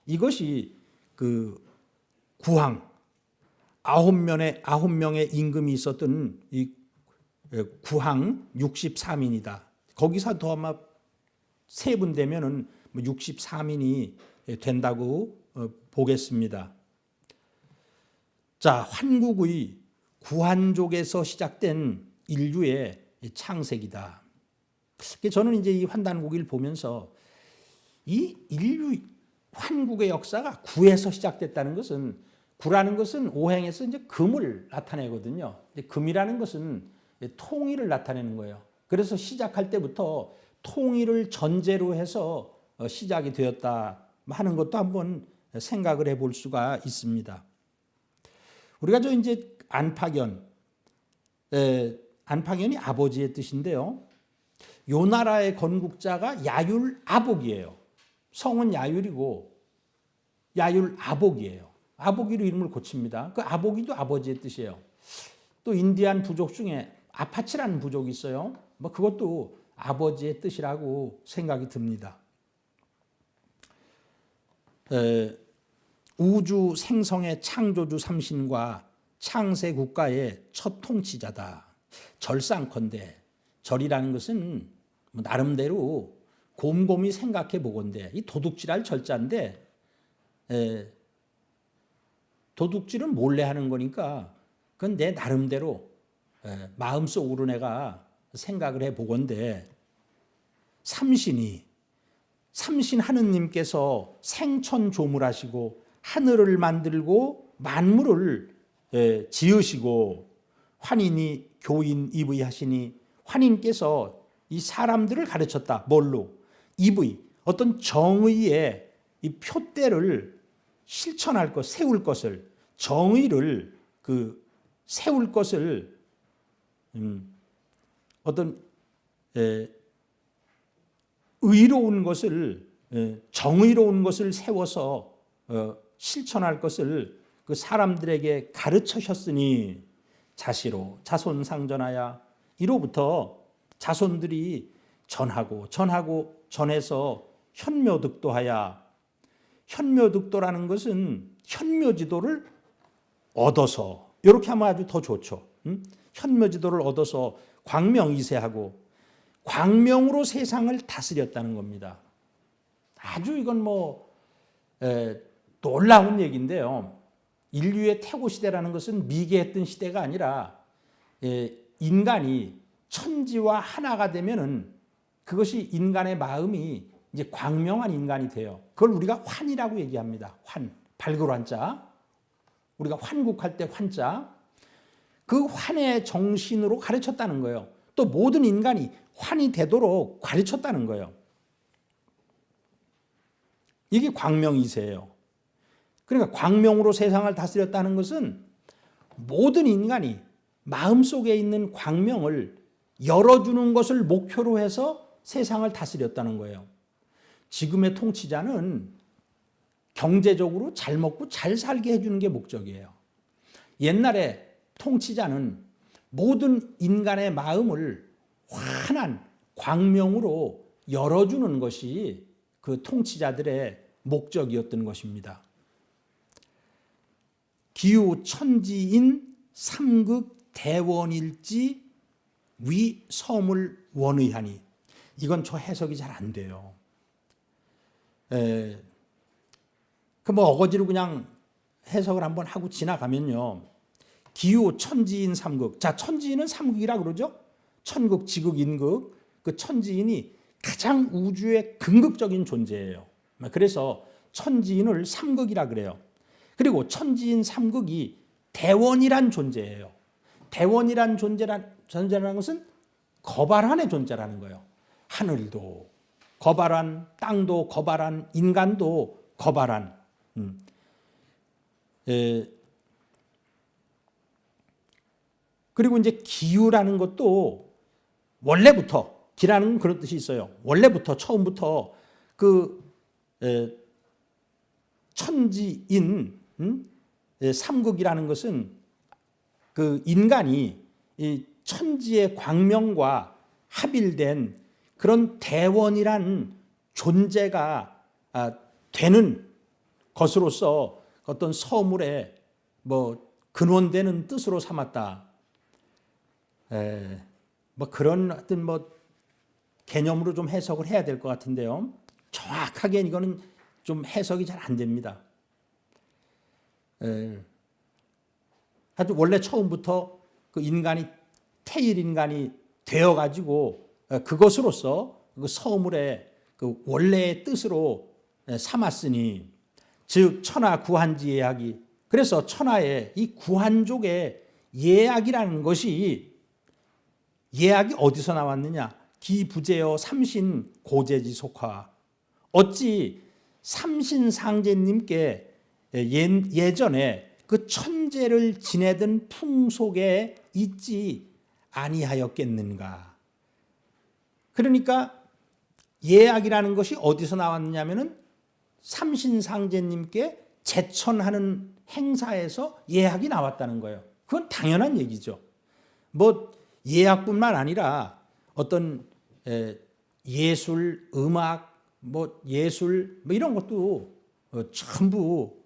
이것이 그 구항 9명의 임금이 있었던 이 구항 63인이다. 거기서 더 아마 세분되면은 63인이 된다고 보겠습니다. 자, 환국의 구한족에서 시작된 인류의 창세기다. 저는 이제 이 환단고기를 보면서 이 인류 환국의 역사가 구에서 시작됐다는 것은, 구라는 것은 오행에서 이제 금을 나타내거든요. 금이라는 것은 통일을 나타내는 거예요. 그래서 시작할 때부터 통일을 전제로 해서 시작이 되었다 하는 것도 한번 생각을 해볼 수가 있습니다. 우리가 저 이제 안팎연, 안팎연이 아버지의 뜻인데요. 요 나라의 건국자가 야율아복이에요. 성은 야율이고 야율아복이에요. 아보기로 이름을 고칩니다. 그 아보기도 아버지의 뜻이에요. 또 인디안 부족 중에 아파치라는 부족이 있어요. 뭐 그것도 아버지의 뜻이라고 생각이 듭니다. 우주 생성의 창조주 삼신과 창세 국가의 첫 통치자다. 절상컨대, 절이라는 것은 나름대로 곰곰이 생각해 보건대, 이 도둑질할 절자인데, 도둑질은 몰래 하는 거니까 그건 내 나름대로 마음속으로 내가 생각을 해 보건대, 삼신 하느님께서 생천조물하시고 하늘을 만들고 만물을 지으시고 환인이 교인 이브이하시니, 환인께서 이 사람들을 가르쳤다. 뭘로? 이브이, 어떤 정의의 이 표대를 실천할 것, 세울 것을, 정의를 세울 것을, 어떤 의로운 것을, 정의로운 것을 세워서 실천할 것을 그 사람들에게 가르쳐셨으니 자시로 자손상전하야, 이로부터 자손들이 전하고 전해서 현묘득도하야. 현묘득도라는 것은 현묘지도를 얻어서, 이렇게 하면 아주 더 좋죠. 현묘지도를 얻어서 광명이세하고, 광명으로 세상을 다스렸다는 겁니다. 아주 이건 놀라운 얘기인데요. 인류의 태고 시대라는 것은 미개했던 시대가 아니라 인간이 천지와 하나가 되면은 그것이 인간의 마음이 이제 광명한 인간이 돼요. 그걸 우리가 환이라고 얘기합니다. 환, 밝을 환자. 우리가 환국할 때 환자. 그 환의 정신으로 가르쳤다는 거예요. 또 모든 인간이 환이 되도록 가르쳤다는 거예요. 이게 광명이세예요. 그러니까 광명으로 세상을 다스렸다는 것은 모든 인간이 마음속에 있는 광명을 열어주는 것을 목표로 해서 세상을 다스렸다는 거예요. 지금의 통치자는 경제적으로 잘 먹고 잘 살게 해주는 게 목적이에요. 옛날에 통치자는 모든 인간의 마음을 환한 광명으로 열어주는 것이 그 통치자들의 목적이었던 것입니다. 기후 천지인 삼극 대원일지 위 서물 원의하니, 이건 저 해석이 잘 안 돼요. 어거지로 그냥 해석을 한번 하고 지나가면요. 기후 천지인 삼극. 자, 천지인은 삼극이라 그러죠. 천극, 지극, 인극. 그 천지인이 가장 우주의 근극적인 존재예요. 그래서 천지인을 삼극이라 그래요. 그리고 천지인 삼극이 대원이란 존재예요. 대원이란 존재라는 것은 거발한의 존재라는 거예요. 하늘도 거발한, 땅도 거발한, 인간도 거발한. 그리고 이제 기후라는 것도 원래부터, 기라는 건 그런 뜻이 있어요. 원래부터, 처음부터 천지인 삼극이라는 것은 그 인간이 이 천지의 광명과 합일된 그런 대원이란 존재가 되는 것으로서 어떤 서물의 근원되는 뜻으로 삼았다. 그런 어떤 개념으로 좀 해석을 해야 될 것 같은데요. 정확하게 이거는 좀 해석이 잘 안 됩니다. 하여튼 원래 처음부터 그 인간이 태일 인간이 되어가지고 그것으로서 그 서물의 그 원래의 뜻으로 삼았으니, 즉 천하 구한지 예약이, 그래서 천하의 이 구한족의 예약이라는 것이, 예약이 어디서 나왔느냐? 기부재여 삼신 고재지 속화. 어찌 삼신상제님께 예전에 그 천재를 지내던 풍속에 있지 아니하였겠는가? 그러니까 예약이라는 것이 어디서 나왔느냐면은 삼신상제님께 제천하는 행사에서 예약이 나왔다는 거예요. 그건 당연한 얘기죠. 뭐 예약뿐만 아니라 어떤 예술, 음악, 뭐 예술 뭐 이런 것도 전부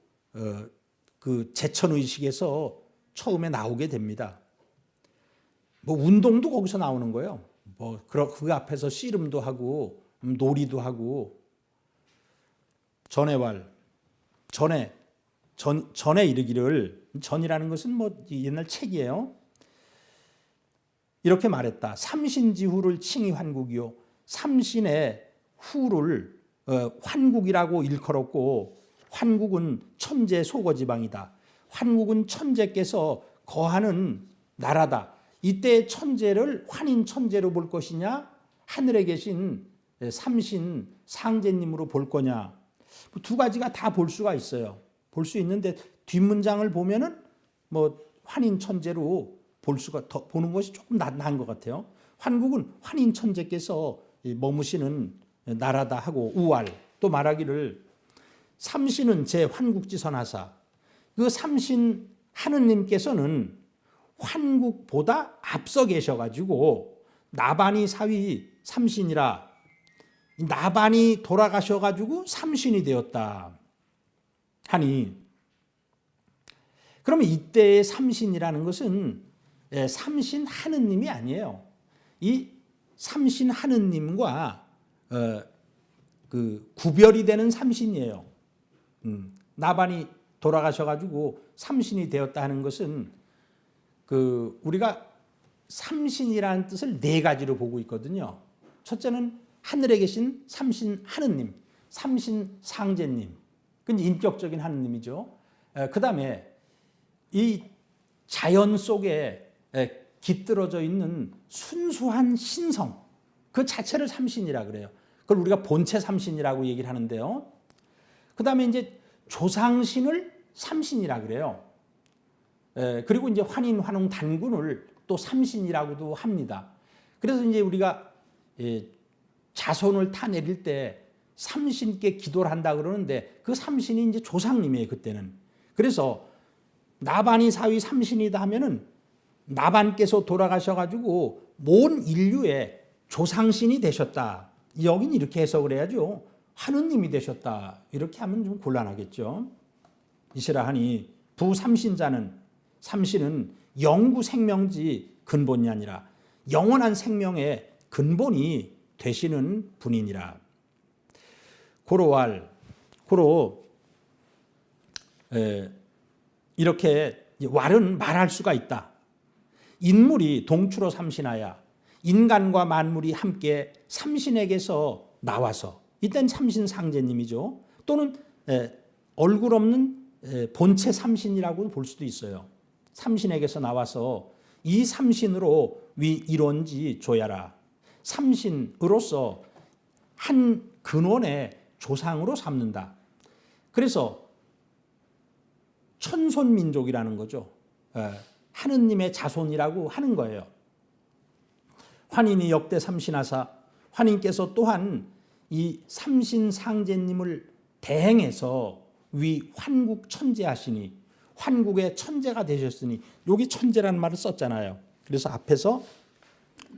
그 제천 의식에서 처음에 나오게 됩니다. 뭐 운동도 거기서 나오는 거예요. 뭐 그 앞에서 씨름도 하고 놀이도 하고. 전해왈, 전에 이르기를, 전이라는 것은 뭐 옛날 책이에요. 이렇게 말했다. 삼신지후를 칭이 환국이요. 삼신의 후를 환국이라고 일컬었고, 환국은 천재 소거지방이다. 환국은 천재께서 거하는 나라다. 이때 천재를 환인 천재로 볼 것이냐, 하늘에 계신 삼신 상제님으로 볼 거냐, 두 가지가 다 볼 수가 있어요. 볼 수 있는데 뒷문장을 보면은 뭐 환인 천재로 볼 수가 더 보는 것이 조금 나은 것 같아요. 환국은 환인 천재께서 머무시는 나라다 하고, 우왈 또 말하기를 삼신은 제 환국지선하사, 그 삼신 하느님께서는 환국보다 앞서 계셔가지고 나반이 사위 삼신이라, 나반이 돌아가셔가지고 삼신이 되었다 하니, 그러면 이때의 삼신이라는 것은 삼신 하느님이 아니에요. 이 삼신 하느님과 그 구별이 되는 삼신이에요. 나반이 돌아가셔가지고 삼신이 되었다 하는 것은 그 우리가 삼신이라는 뜻을 네 가지로 보고 있거든요. 첫째는 하늘에 계신 삼신 하느님, 삼신 상제님, 그건 인격적인 하느님이죠. 그 다음에 이 자연 속에 깃들어져 있는 순수한 신성, 그 자체를 삼신이라 그래요. 그걸 우리가 본체 삼신이라고 얘기를 하는데요. 그 다음에 이제 조상신을 삼신이라 그래요. 그리고 이제 환인, 환웅, 단군을 또 삼신이라고도 합니다. 그래서 이제 우리가 자손을 타내릴 때 삼신께 기도를 한다 그러는데, 그 삼신이 이제 조상님이에요, 그때는. 그래서 나반이 사위 삼신이다 하면은 나반께서 돌아가셔가지고 모든 인류의 조상신이 되셨다. 여긴 이렇게 해석을 해야죠. 하느님이 되셨다. 이렇게 하면 좀 곤란하겠죠. 이시라 하니 부삼신자는, 삼신은 영구 생명지 근본이 아니라 영원한 생명의 근본이 되시는 분이니라. 고로왈, 고로 이렇게 왈은 말할 수가 있다. 인물이 동추로 삼신하야, 인간과 만물이 함께 삼신에게서 나와서, 이땐 삼신 상제님이죠. 또는 얼굴 없는 본체 삼신이라고 볼 수도 있어요. 삼신에게서 나와서 이 삼신으로 위 이론지 조야라. 삼신으로서 한 근원의 조상으로 삼는다. 그래서 천손민족이라는 거죠. 하느님의 자손이라고 하는 거예요. 환인이 역대 삼신하사, 환인께서 또한 이 삼신 상제님을 대행해서 위 환국 천재하시니, 환국의 천재가 되셨으니, 여기 천재라는 말을 썼잖아요. 그래서 앞에서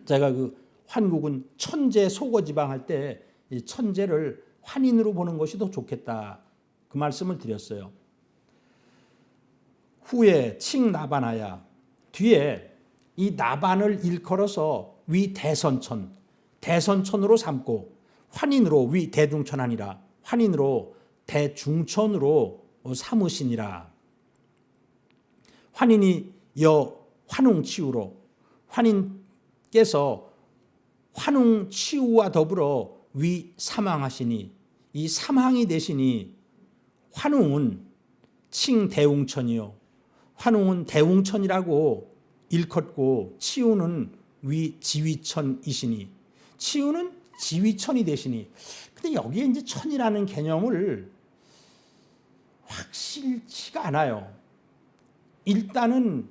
제가 그 환국은 천재 소거지방 할 때 이 천재를 환인으로 보는 것이 더 좋겠다, 그 말씀을 드렸어요. 후에 칭 나반하야, 뒤에 이 나반을 일컬어서 위 대선천, 대선천으로 삼고, 환인으로 위 대중천하니라, 환인으로 대중천으로 삼으시니라. 환인이 여 환웅치유로 환인께서 환웅치유와 더불어 위 사망하시니 이 사망이 되시니 환웅은 칭대웅천이요 환웅은 대웅천이라고 일컫고 치유는 위 지위천이시니 치유는 지위천이 되시니 근데 여기에 이제 천이라는 개념을 확실치가 않아요. 일단은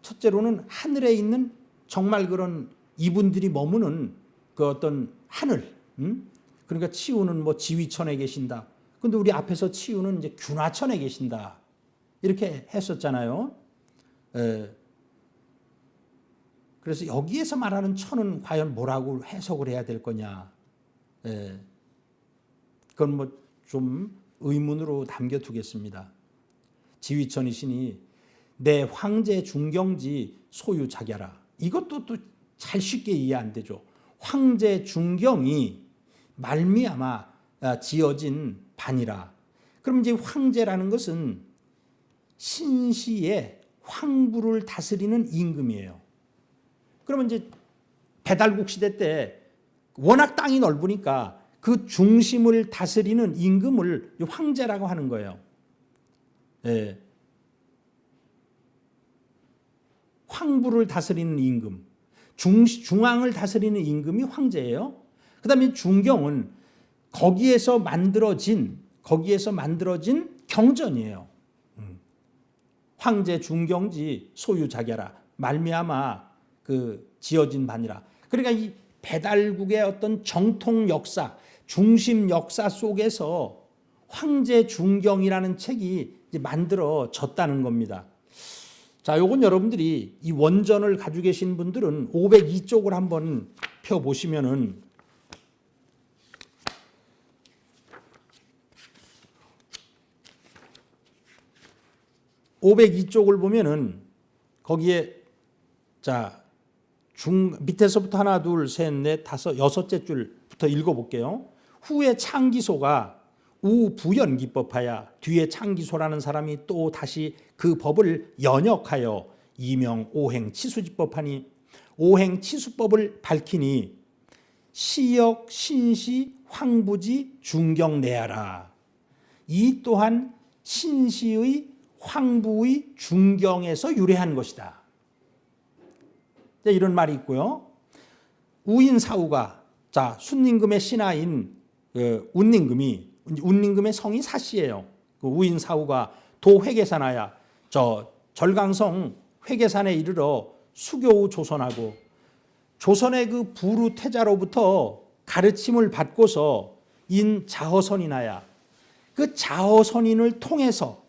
첫째로는 하늘에 있는 정말 그런 이분들이 머무는 그 어떤 하늘, 그러니까 치유는 뭐 지위천에 계신다. 근데 우리 앞에서 치유는 이제 균화천에 계신다. 이렇게 했었잖아요. 그래서 여기에서 말하는 천은 과연 뭐라고 해석을 해야 될 거냐? 그건 뭐 좀 의문으로 남겨두겠습니다. 지위천이시니 내 황제 중경지 소유 자결아. 이것도 또 잘 쉽게 이해 안 되죠. 황제 중경이 말미암아 지어진 반이라. 그럼 이제 황제라는 것은 신시의 황부를 다스리는 임금이에요. 그러면 이제 배달국 시대 때 워낙 땅이 넓으니까 그 중심을 다스리는 임금을 황제라고 하는 거예요. 예. 황부를 다스리는 임금, 중앙을 다스리는 임금이 황제예요. 그 다음에 중경은 거기에서 만들어진 경전이에요. 황제 중경지 소유 자결아 말미암아 그 지어진 반이라. 그러니까 이 배달국의 어떤 정통 역사, 중심 역사 속에서 황제 중경이라는 책이 이제 만들어졌다는 겁니다. 자, 요건 여러분들이 이 원전을 가지고 계신 분들은 502쪽을 한번 펴 보시면은 (502쪽을) 보면은 거기에 자 밑에서부터 하나, 둘, 셋, 넷, 다섯, 여섯째 줄부터 읽어볼게요. 후에 창기소가 우부연기법하야 뒤에 창기소라는 사람이 또 다시 그 법을 연역하여 이명 오행치수지법하니 오행치수법을 밝히니 시역 신시 황부지 중경내하라. 이 또한 신시의 황부의 중경에서 유래한 것이다. 이런 말이 있고요. 우인사후가 자 순임금의 신하인 운임금의 성이 사씨예요. 그 우인사후가 도회계산하야 저 절강성 회계산에 이르러 수교우 조선하고 조선의 그 부루 태자로부터 가르침을 받고서 인 자허선인하야 그 자허선인을 통해서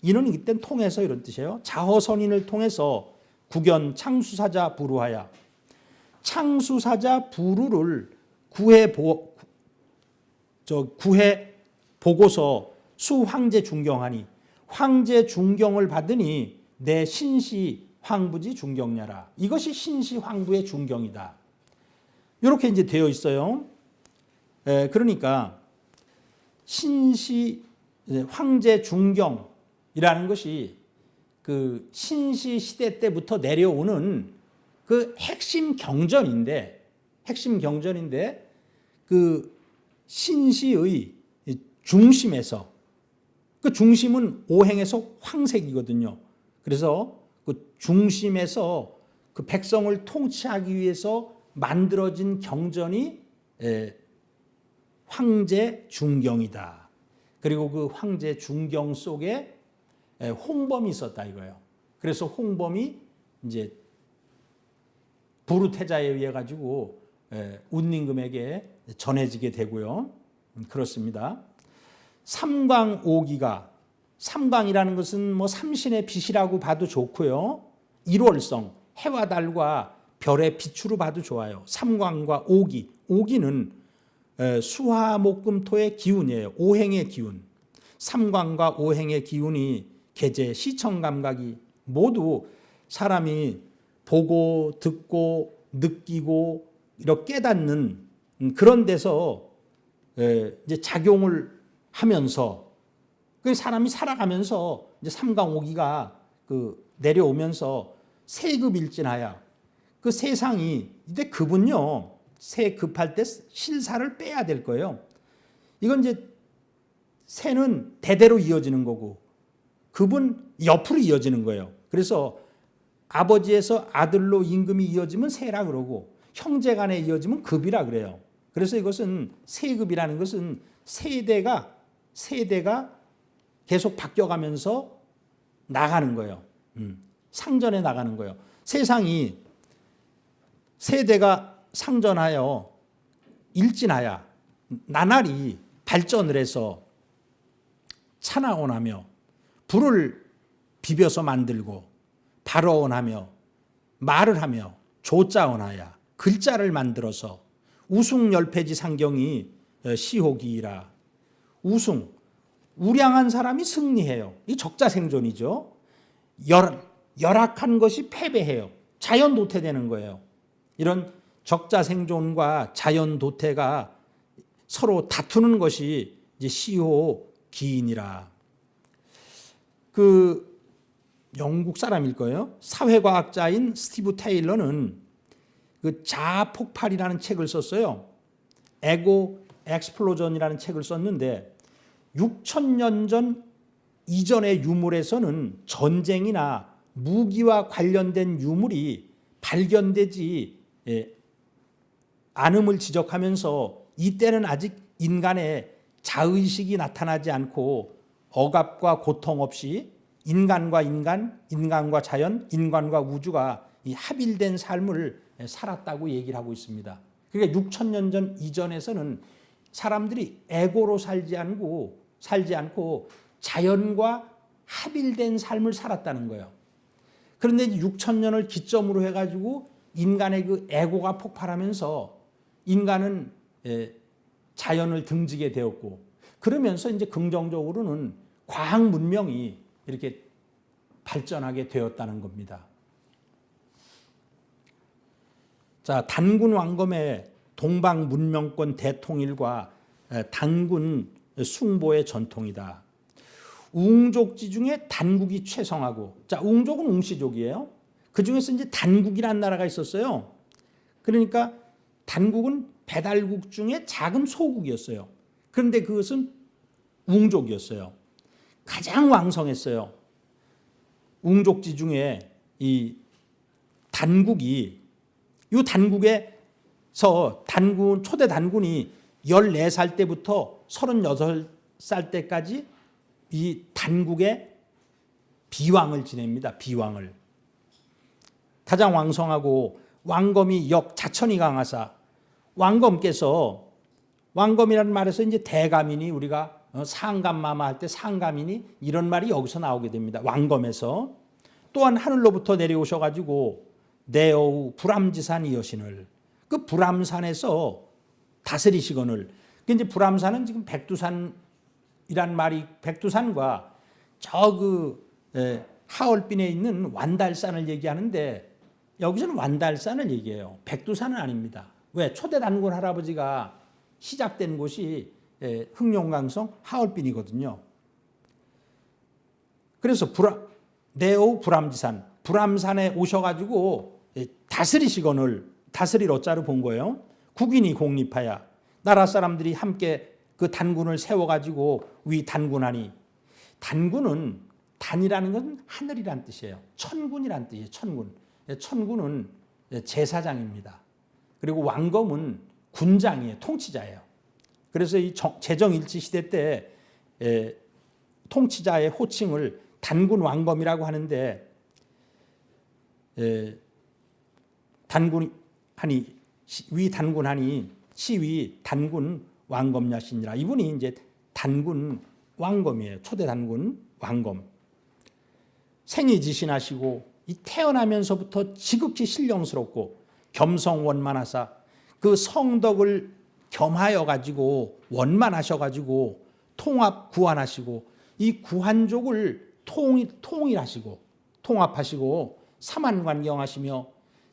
이는 이땐 통해서 이런 뜻이에요. 자허선인을 통해서 국연 창수사자 부루하야 창수사자 부루를 구해 보고서 수황제 중경하니 황제 중경을 받으니 내 신시 황부지 중경냐라. 이것이 신시 황부의 중경이다. 이렇게 이제 되어 있어요. 그러니까 신시 황제 중경이라는 것이 그 신시 시대 때부터 내려오는 그 핵심 경전인데 그 신시의 중심에서 그 중심은 오행에서 황색이거든요. 그래서 그 중심에서 그 백성을 통치하기 위해서 만들어진 경전이 황제 중경이다. 그리고 그 황제 중경 속에 홍범이 있었다 이거예요. 그래서 홍범이 이제 부르태자에 의해 가지고 운임금에게 전해지게 되고요. 그렇습니다. 삼광오기가 삼광이라는 것은 뭐 삼신의 빛이라고 봐도 좋고요. 일월성 해와 달과 별의 빛으로 봐도 좋아요. 삼광과 오기, 오기는 수화목금토의 기운이에요. 오행의 기운. 삼광과 오행의 기운이 계제 시청감각이 모두 사람이 보고 듣고 느끼고 이렇게 깨닫는 그런 데서 이제 작용을 하면서 그 사람이 살아가면서 이제 삼광오기가 내려오면서 세급일진하야. 그 세상이 근데 급은요. 세급할 때 실사를 빼야 될 거예요. 이건 이제 세는 대대로 이어지는 거고 급은 옆으로 이어지는 거예요. 그래서 아버지에서 아들로 임금이 이어지면 세라 그러고 형제 간에 이어지면 급이라 그래요. 그래서 이것은 세급이라는 것은 세대가 계속 바뀌어가면서 나가는 거예요. 상전해 나가는 거예요. 세상이 세대가 상전하여 일진하여 나날이 발전을 해서 차나원하며 불을 비벼서 만들고 발어원하며 말을 하며 조자원하여 글자를 만들어서 우승열패지 상경이 시호기이라. 우승 우량한 사람이 승리해요. 이 적자생존이죠. 열악한 것이 패배해요. 자연도태되는 거예요. 이런 적자생존과 자연도태가 서로 다투는 것이 이제 시호기인이라. 그 영국 사람일 거예요. 사회과학자인 스티브 테일러는 그 자폭발이라는 책을 썼어요. 에고 엑스플로전이라는 책을 썼는데 6,000년 전 이전의 유물에서는 전쟁이나 무기와 관련된 유물이 발견되지 않음을 지적하면서 이때는 아직 인간의 자의식이 나타나지 않고 억압과 고통 없이 인간과 인간, 인간과 자연, 인간과 우주가 이 합일된 삶을 살았다고 얘기를 하고 있습니다. 그러니까 6,000년 전 이전에서는 사람들이 에고로 살지 않고 자연과 합일된 삶을 살았다는 거예요. 그런데 6,000년을 기점으로 해가지고 인간의 그 에고가 폭발하면서 인간은 자연을 등지게 되었고 그러면서 이제 긍정적으로는 과학 문명이 이렇게 발전하게 되었다는 겁니다. 자, 단군 왕검의 동방 문명권 대통일과 단군 숭보의 전통이다. 웅족지 중에 단국이 최성하고, 자, 웅족은 웅씨족이에요. 그 중에서 이제 단국이라는 나라가 있었어요. 그러니까 단국은 배달국 중에 작은 소국이었어요. 그런데 그것은 웅족이었어요. 가장 왕성했어요. 웅족지 중에 이 단국이, 이 단국에서 초대 단군이 14살 때부터 36살 때까지 이 단국의 비왕을 지냅니다. 비왕을. 가장 왕성하고 왕검이 자천이 강하사, 왕검이라는 말에서 이제 대감이니 우리가 상감마마 할 때 상감이니 이런 말이 여기서 나오게 됩니다. 왕검에서. 또한 하늘로부터 내려오셔가지고 내어우 불암지산 이여신을, 그 불암산에서 다스리시거늘. 이제 불암산은 지금 백두산이란 말이, 백두산과 하얼빈에 있는 완달산을 얘기하는데 여기서는 완달산을 얘기해요. 백두산은 아닙니다. 왜? 초대 단군 할아버지가 시작된 곳이 흑룡강성 하얼빈이거든요. 그래서 내오 불암지산, 불암산에 오셔가지고 다스리시거늘, 다스릴 어자로 본 거예요. 국인이 공립하여 나라 사람들이 함께 그 단군을 세워가지고 위 단군하니, 단군은 단이라는 건 하늘이란 뜻이에요. 천군이란 뜻이에요. 천군. 천군은 제사장입니다. 그리고 왕검은 군장이에요. 통치자예요. 그래서 이 제정일치 시대 때 통치자의 호칭을 단군 왕검이라고 하는데, 단군하니 위 단군하니 시위 단군 왕검야신이라. 이분이 이제 단군 왕검이에요. 초대 단군 왕검. 생이 지신하시고 이 태어나면서부터 지극히 신령스럽고 겸성원만하사, 그 성덕을 겸하여 가지고 원만하셔 가지고 통합 구환하시고 이 구한족을 통일하시고 통합하시고 사만관경하시며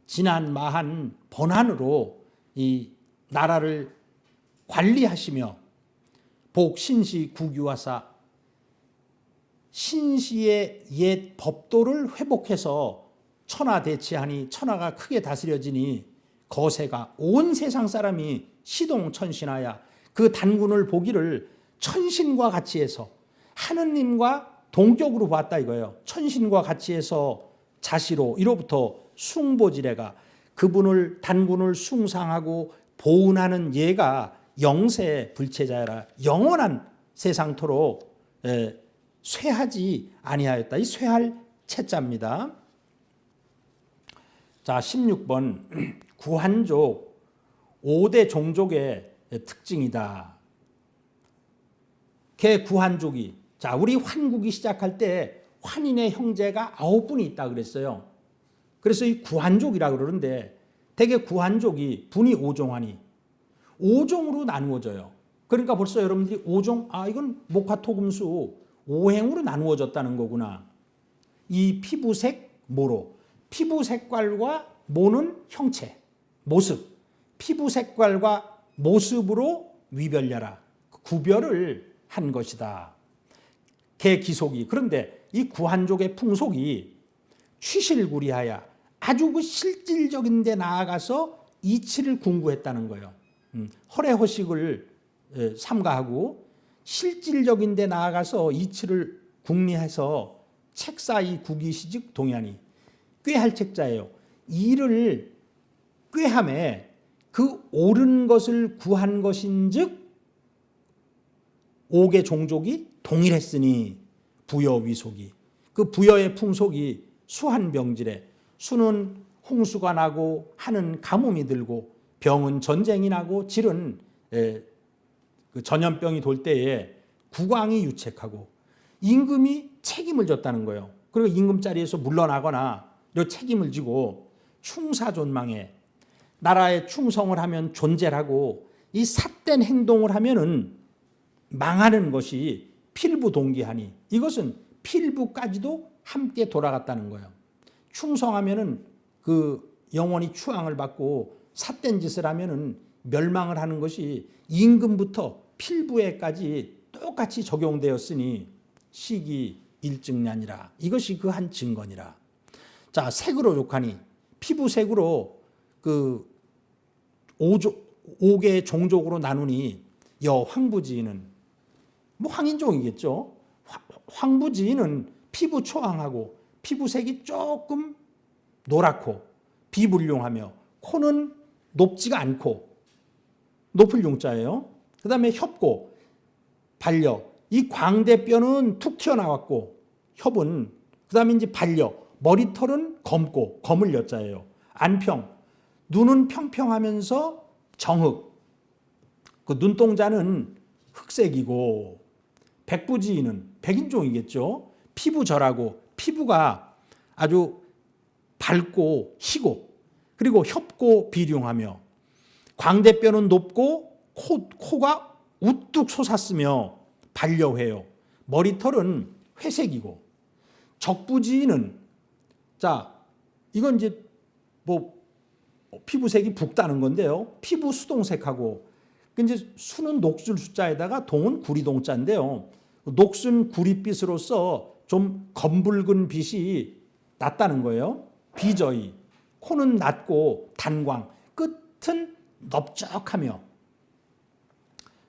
진한 마한 번한으로 이 나라를 관리하시며 복신시 구규하사, 신시의 옛 법도를 회복해서 천하대치하니 천하가 크게 다스려지니 거세가 온 세상 사람이 시동천신하여 그 단군을 보기를 천신과 같이 해서 하느님과 동격으로 봤다 이거예요. 천신과 같이 해서 자시로 이로부터 숭보지래가 그분을 단군을 숭상하고 보은하는 예가 영세 불체자라 영원한 세상토록 쇠하지 아니하였다. 이 쇠할 채자입니다. 자, 16번 구한족 5대 종족의 특징이다. 개 구한족이 자, 우리 환국이 시작할 때 환인의 형제가 9분이 있다 그랬어요. 그래서 이 구한족이라고 그러는데 대개 구한족이 분이 5종하니 5종으로 나누어져요. 그러니까 벌써 여러분들이 5종, 이건 목화토금수 5행으로 나누어졌다는 거구나. 이 피부색, 모로. 피부 색깔과 모는 형체, 모습. 피부 색깔과 모습으로 위별려라. 구별을 한 것이다. 개 기속이. 그런데 이 구한족의 풍속이 취실구리하여 아주 그 실질적인 데 나아가서 이치를 궁구했다는 거예요. 허례허식을 삼가하고 실질적인 데 나아가서 이치를 궁리해서 책사이 국이시즉 동야니 꾀할 책자예요. 이를 꾀함에 그 옳은 것을 구한 것인즉 5개 종족이 동일했으니 부여 위속이 그 부여의 풍속이 수한병질에 수는 홍수가 나고 하는 가뭄이 들고 병은 전쟁이 나고 질은 그 전염병이 돌 때에 국왕이 유책하고 임금이 책임을 졌다는 거예요. 그리고 임금 자리에서 물러나거나 이 책임을 지고 충사존망에 나라에 충성을 하면 존재하고 이 삿된 행동을 하면은 망하는 것이 필부동기하니 이것은 필부까지도 함께 돌아갔다는 거예요. 충성하면은 그 영원히 추앙을 받고 삿된 짓을 하면은 멸망을 하는 것이 임금부터 필부에까지 똑같이 적용되었으니 시기 일증냐니라. 이것이 그 한 증거니라. 자, 색으로 족하니 피부색으로 그 5개의 종족으로 나누니 황부지인은 뭐 황인종이겠죠. 황부지인은 피부 초황하고 피부색이 조금 노랗고 비불용하며 코는 높지가 않고 높을 용자예요. 그 다음에 협고 반려 이 광대뼈는 툭 튀어나왔고 협은 그 다음에 이제 반려 머리털은 검고 검을 여자예요. 안평 눈은 평평하면서 정흑 그 눈동자는 흑색이고 백부지인은 백인종이겠죠. 피부절하고 피부가 아주 밝고 희고 그리고 협고 비룡하며 광대뼈는 높고 코가 우뚝 솟았으며 반려회요. 머리털은 회색이고 적부지인은 자 이건 이제 뭐 피부색이 붉다는 건데요. 피부 수동색하고 이제 수는 녹술 숫자에다가 동은 구리동자인데요. 녹순 구릿빛으로서 좀 검붉은 빛이 났다는 거예요. 비저히 코는 낮고 단광 끝은 넓적하며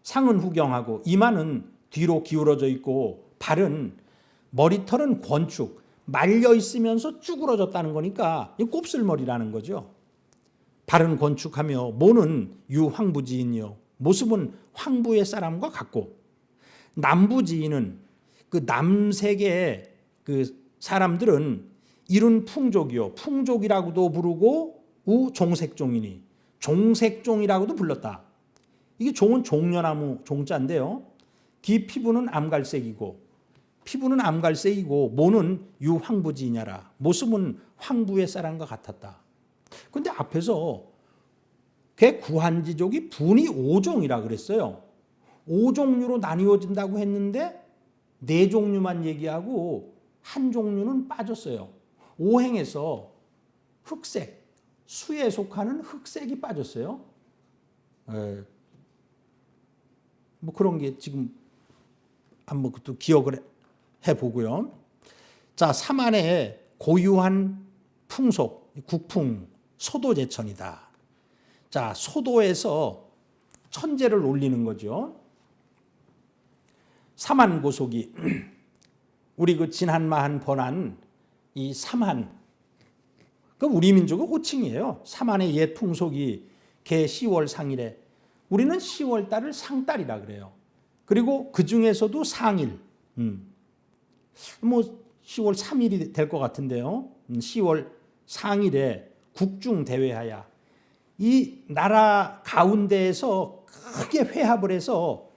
상은 후경하고 이마는 뒤로 기울어져 있고 발은 머리털은 권축 말려 있으면서 쭈그러졌다는 거니까 곱슬머리라는 거죠. 발은 건축하며 모는 유황부지인이요 모습은 황부의 사람과 같고 남부지인은 그 남색의 그 사람들은 이룬 풍족이요 풍족이라고도 부르고 우종색종이니 종색종이라고도 불렀다. 이게 종은 종려나무 종자인데요. 기 피부는 암갈색이고 피부는 암갈색이고 모는 유황부지이냐라 모습은 황부의 사람과 같았다. 그런데 앞에서 개 구한지족이 분이 5종이라 그랬어요. 5종류로 나뉘어진다고 했는데 4종류만 얘기하고 한 종류는 빠졌어요. 5행에서 흑색, 수에 속하는 흑색이 빠졌어요. 뭐 그런 게 지금 한번 또 기억을 해보고요. 자, 삼안의 고유한 풍속, 국풍, 소도제천이다. 자, 소도에서 천재를 올리는 거죠. 삼안고속이 우리 그 진한마한 번한 이 삼한, 그 우리 민족의 호칭이에요. 삼안의 옛 풍속이 개 10월 상일에, 우리는 10월 달을 상달이라 그래요. 그리고 그 중에서도 상일, 뭐 10월 3일이 될 것 같은데요. 10월 상일에 국중 대회하야, 이 나라 가운데에서 크게 회합을 해서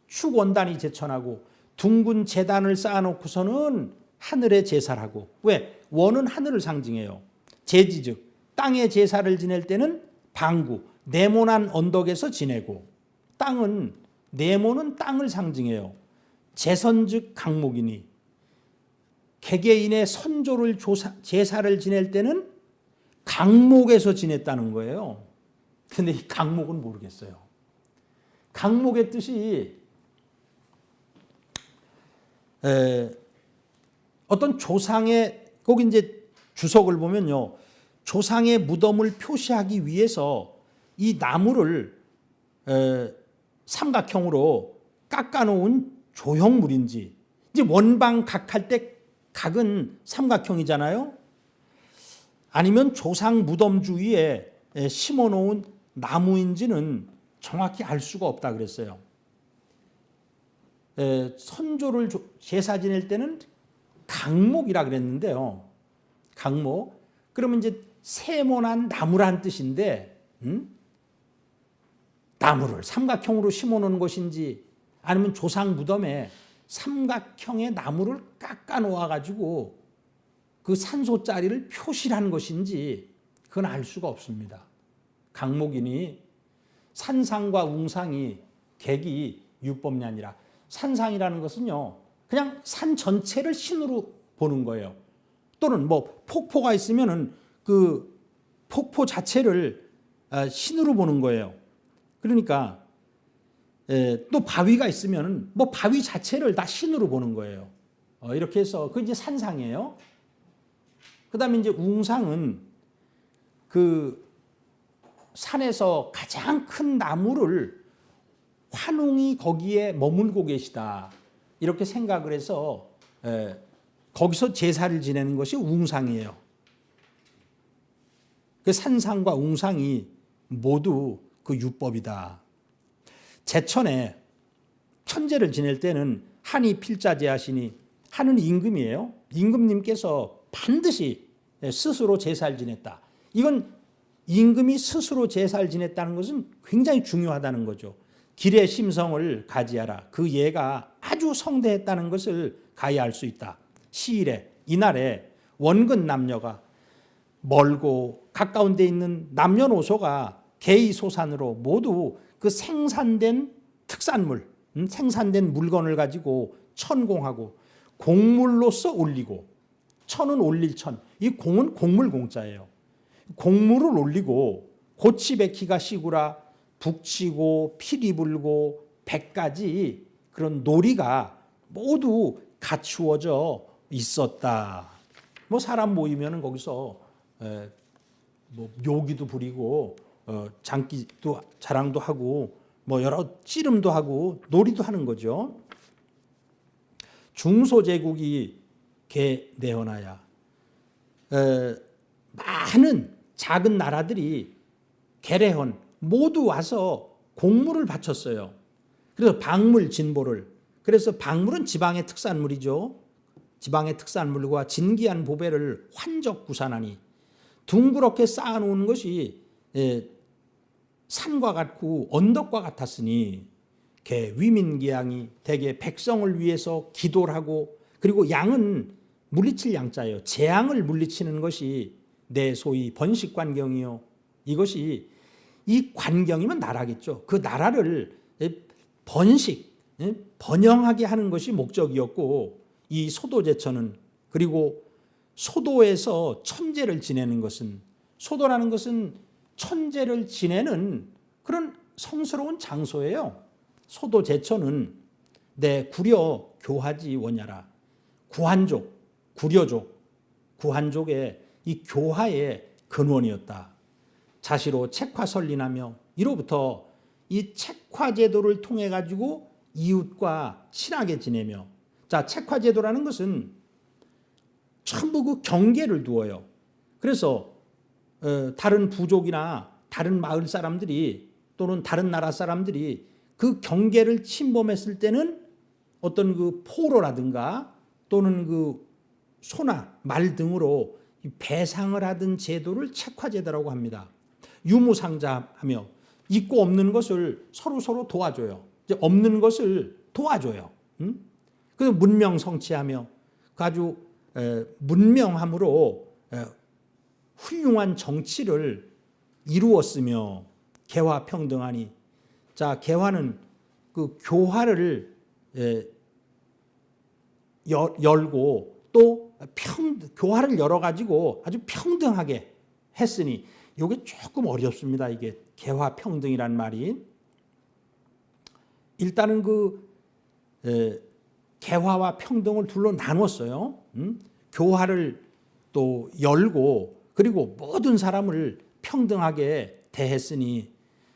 축원단이 제천하고 둥근 제단을 쌓아놓고서는 하늘에 제사를 하고, 왜? 원은 하늘을 상징해요. 제지 즉 땅에 제사를 지낼 때는 방구, 네모난 언덕에서 지내고, 땅은, 네모는 땅을 상징해요. 제선 즉 강목이니, 개개인의 선조를 제사를 지낼 때는 강목에서 지냈다는 거예요. 근데 이 강목은 모르겠어요. 강목의 뜻이 어떤 조상의, 거기 이제 주석을 보면요, 조상의 무덤을 표시하기 위해서 이 나무를 삼각형으로 깎아놓은 조형물인지, 이제 원방 각할 때 각은 삼각형이잖아요. 아니면 조상 무덤 주위에 심어놓은 나무인지는 정확히 알 수가 없다 그랬어요. 선조를 제사 지낼 때는 강목이라 그랬는데요. 강목. 그러면 이제 세모난 나무란 뜻인데, 나무를 삼각형으로 심어놓은 것인지, 아니면 조상 무덤에 삼각형의 나무를 깎아 놓아가지고 그 산소자리를 표시한 것인지, 그건 알 수가 없습니다. 강목이니 산상과 웅상이 객이 유법이 아니라, 산상이라는 것은요, 그냥 산 전체를 신으로 보는 거예요. 또는 뭐 폭포가 있으면은 그 폭포 자체를 신으로 보는 거예요. 그러니까 또 바위가 있으면은 뭐 바위 자체를 다 신으로 보는 거예요. 이렇게 해서 그 이제 산상이에요. 그다음에 이제 웅상은 그 산에서 가장 큰 나무를 환웅이 거기에 머물고 계시다, 이렇게 생각을 해서 거기서 제사를 지내는 것이 웅상이에요. 그 산상과 웅상이 모두 그 율법이다. 제천에 천제를 지낼 때는 한이 필자제하시니, 한은 임금이에요. 임금님께서 반드시 스스로 제사를 지냈다. 이건 임금이 스스로 제사를 지냈다는 것은 굉장히 중요하다는 거죠. 길의 심성을 가지하라. 그 예가 아주 성대했다는 것을 가히 알 수 있다. 시일에, 이날에 원근 남녀가 멀고 가까운 데 있는 남녀노소가 개의소산으로 모두 그 생산된 특산물, 생산된 물건을 가지고 천공하고 공물로서 올리고, 천은 올릴 천, 이 공은 공물 공자예요. 공물을 올리고 고치백희가 시구라, 북치고 피리 불고 100가지 그런 놀이가 모두 갖추어져 있었다. 뭐 사람 모이면은 거기서 뭐 묘기도 부리고 장기도 자랑도 하고 뭐 여러 씨름도 하고 놀이도 하는 거죠. 중소제국이 개내헌하야, 많은 작은 나라들이 개례헌 모두 와서 공물을 바쳤어요. 그래서 박물 진보를, 그래서 박물은 지방의 특산물이죠. 지방의 특산물과 진기한 보배를 환적 구산하니, 둥그렇게 쌓아놓은 것이 산과 같고 언덕과 같았으니, 개 위민기양이 대개 백성을 위해서 기도를 하고, 그리고 양은 물리칠 양자예요. 재앙을 물리치는 것이 내 소위 번식관경이요. 이것이, 이 관경이면 나라겠죠. 그 나라를 번식, 번영하게 하는 것이 목적이었고, 이 소도제천은, 그리고 소도에서 천제를 지내는 것은, 소도라는 것은 천제를 지내는 그런 성스러운 장소예요. 소도제천은 내 구려 교하지 원야라. 구한족, 구려족, 구한족의 이 교화의 근원이었다. 자시로 책화 설린하며 이로부터 이 책화 제도를 통해 가지고 이웃과 친하게 지내며, 자, 책화 제도라는 것은 전부 그 경계를 두어요. 그래서 다른 부족이나 다른 마을 사람들이 또는 다른 나라 사람들이 그 경계를 침범했을 때는 어떤 그 포로라든가 또는 그 소나 말 등으로 배상을 하던 제도를 책화제도라고 합니다. 유무상자하며 있고 없는 것을 서로 도와줘요. 이제 없는 것을 도와줘요. 그래서 문명성취하며 아주 문명함으로 훌륭한 정치를 이루었으며 개화평등하니, 자, 개화는 그 교화를 열고 또 교화를 열어가지고 아주 평등하게 했으니, 이게 조금 어렵습니다. 이게 개화평등이란 말이. 일단은 개화와 평등을 둘로 나눴어요. 교화를 또 열고 그리고 모든 사람을 평등하게 대했으니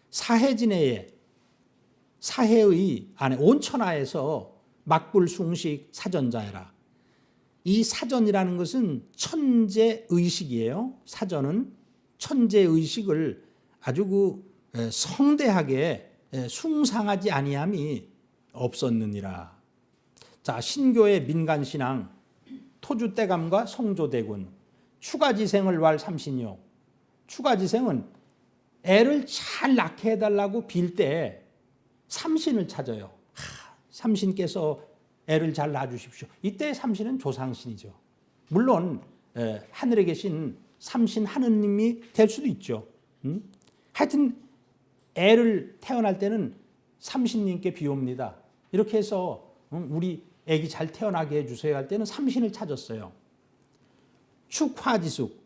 사해진의 안에 온천하에서 막불숭식 사전자해라. 이 사전이라는 것은 천재의식이에요. 사전은 천재의식을 아주 성대하게 숭상하지 아니함이 없었느니라. 자, 신교의 민간신앙 토주대감과 성조대군 추가지생을 왈 삼신이요. 추가지생은 애를 잘 낳게 해달라고 빌 때 삼신을 찾아요. 삼신께서 애를 잘 낳아주십시오. 이때 삼신은 조상신이죠. 물론 하늘에 계신 삼신 하느님이 될 수도 있죠. 하여튼 애를 태어날 때는 삼신님께 비옵니다. 이렇게 해서 우리 애기 잘 태어나게 해주세요 할 때는 삼신을 찾았어요. 축화지숙,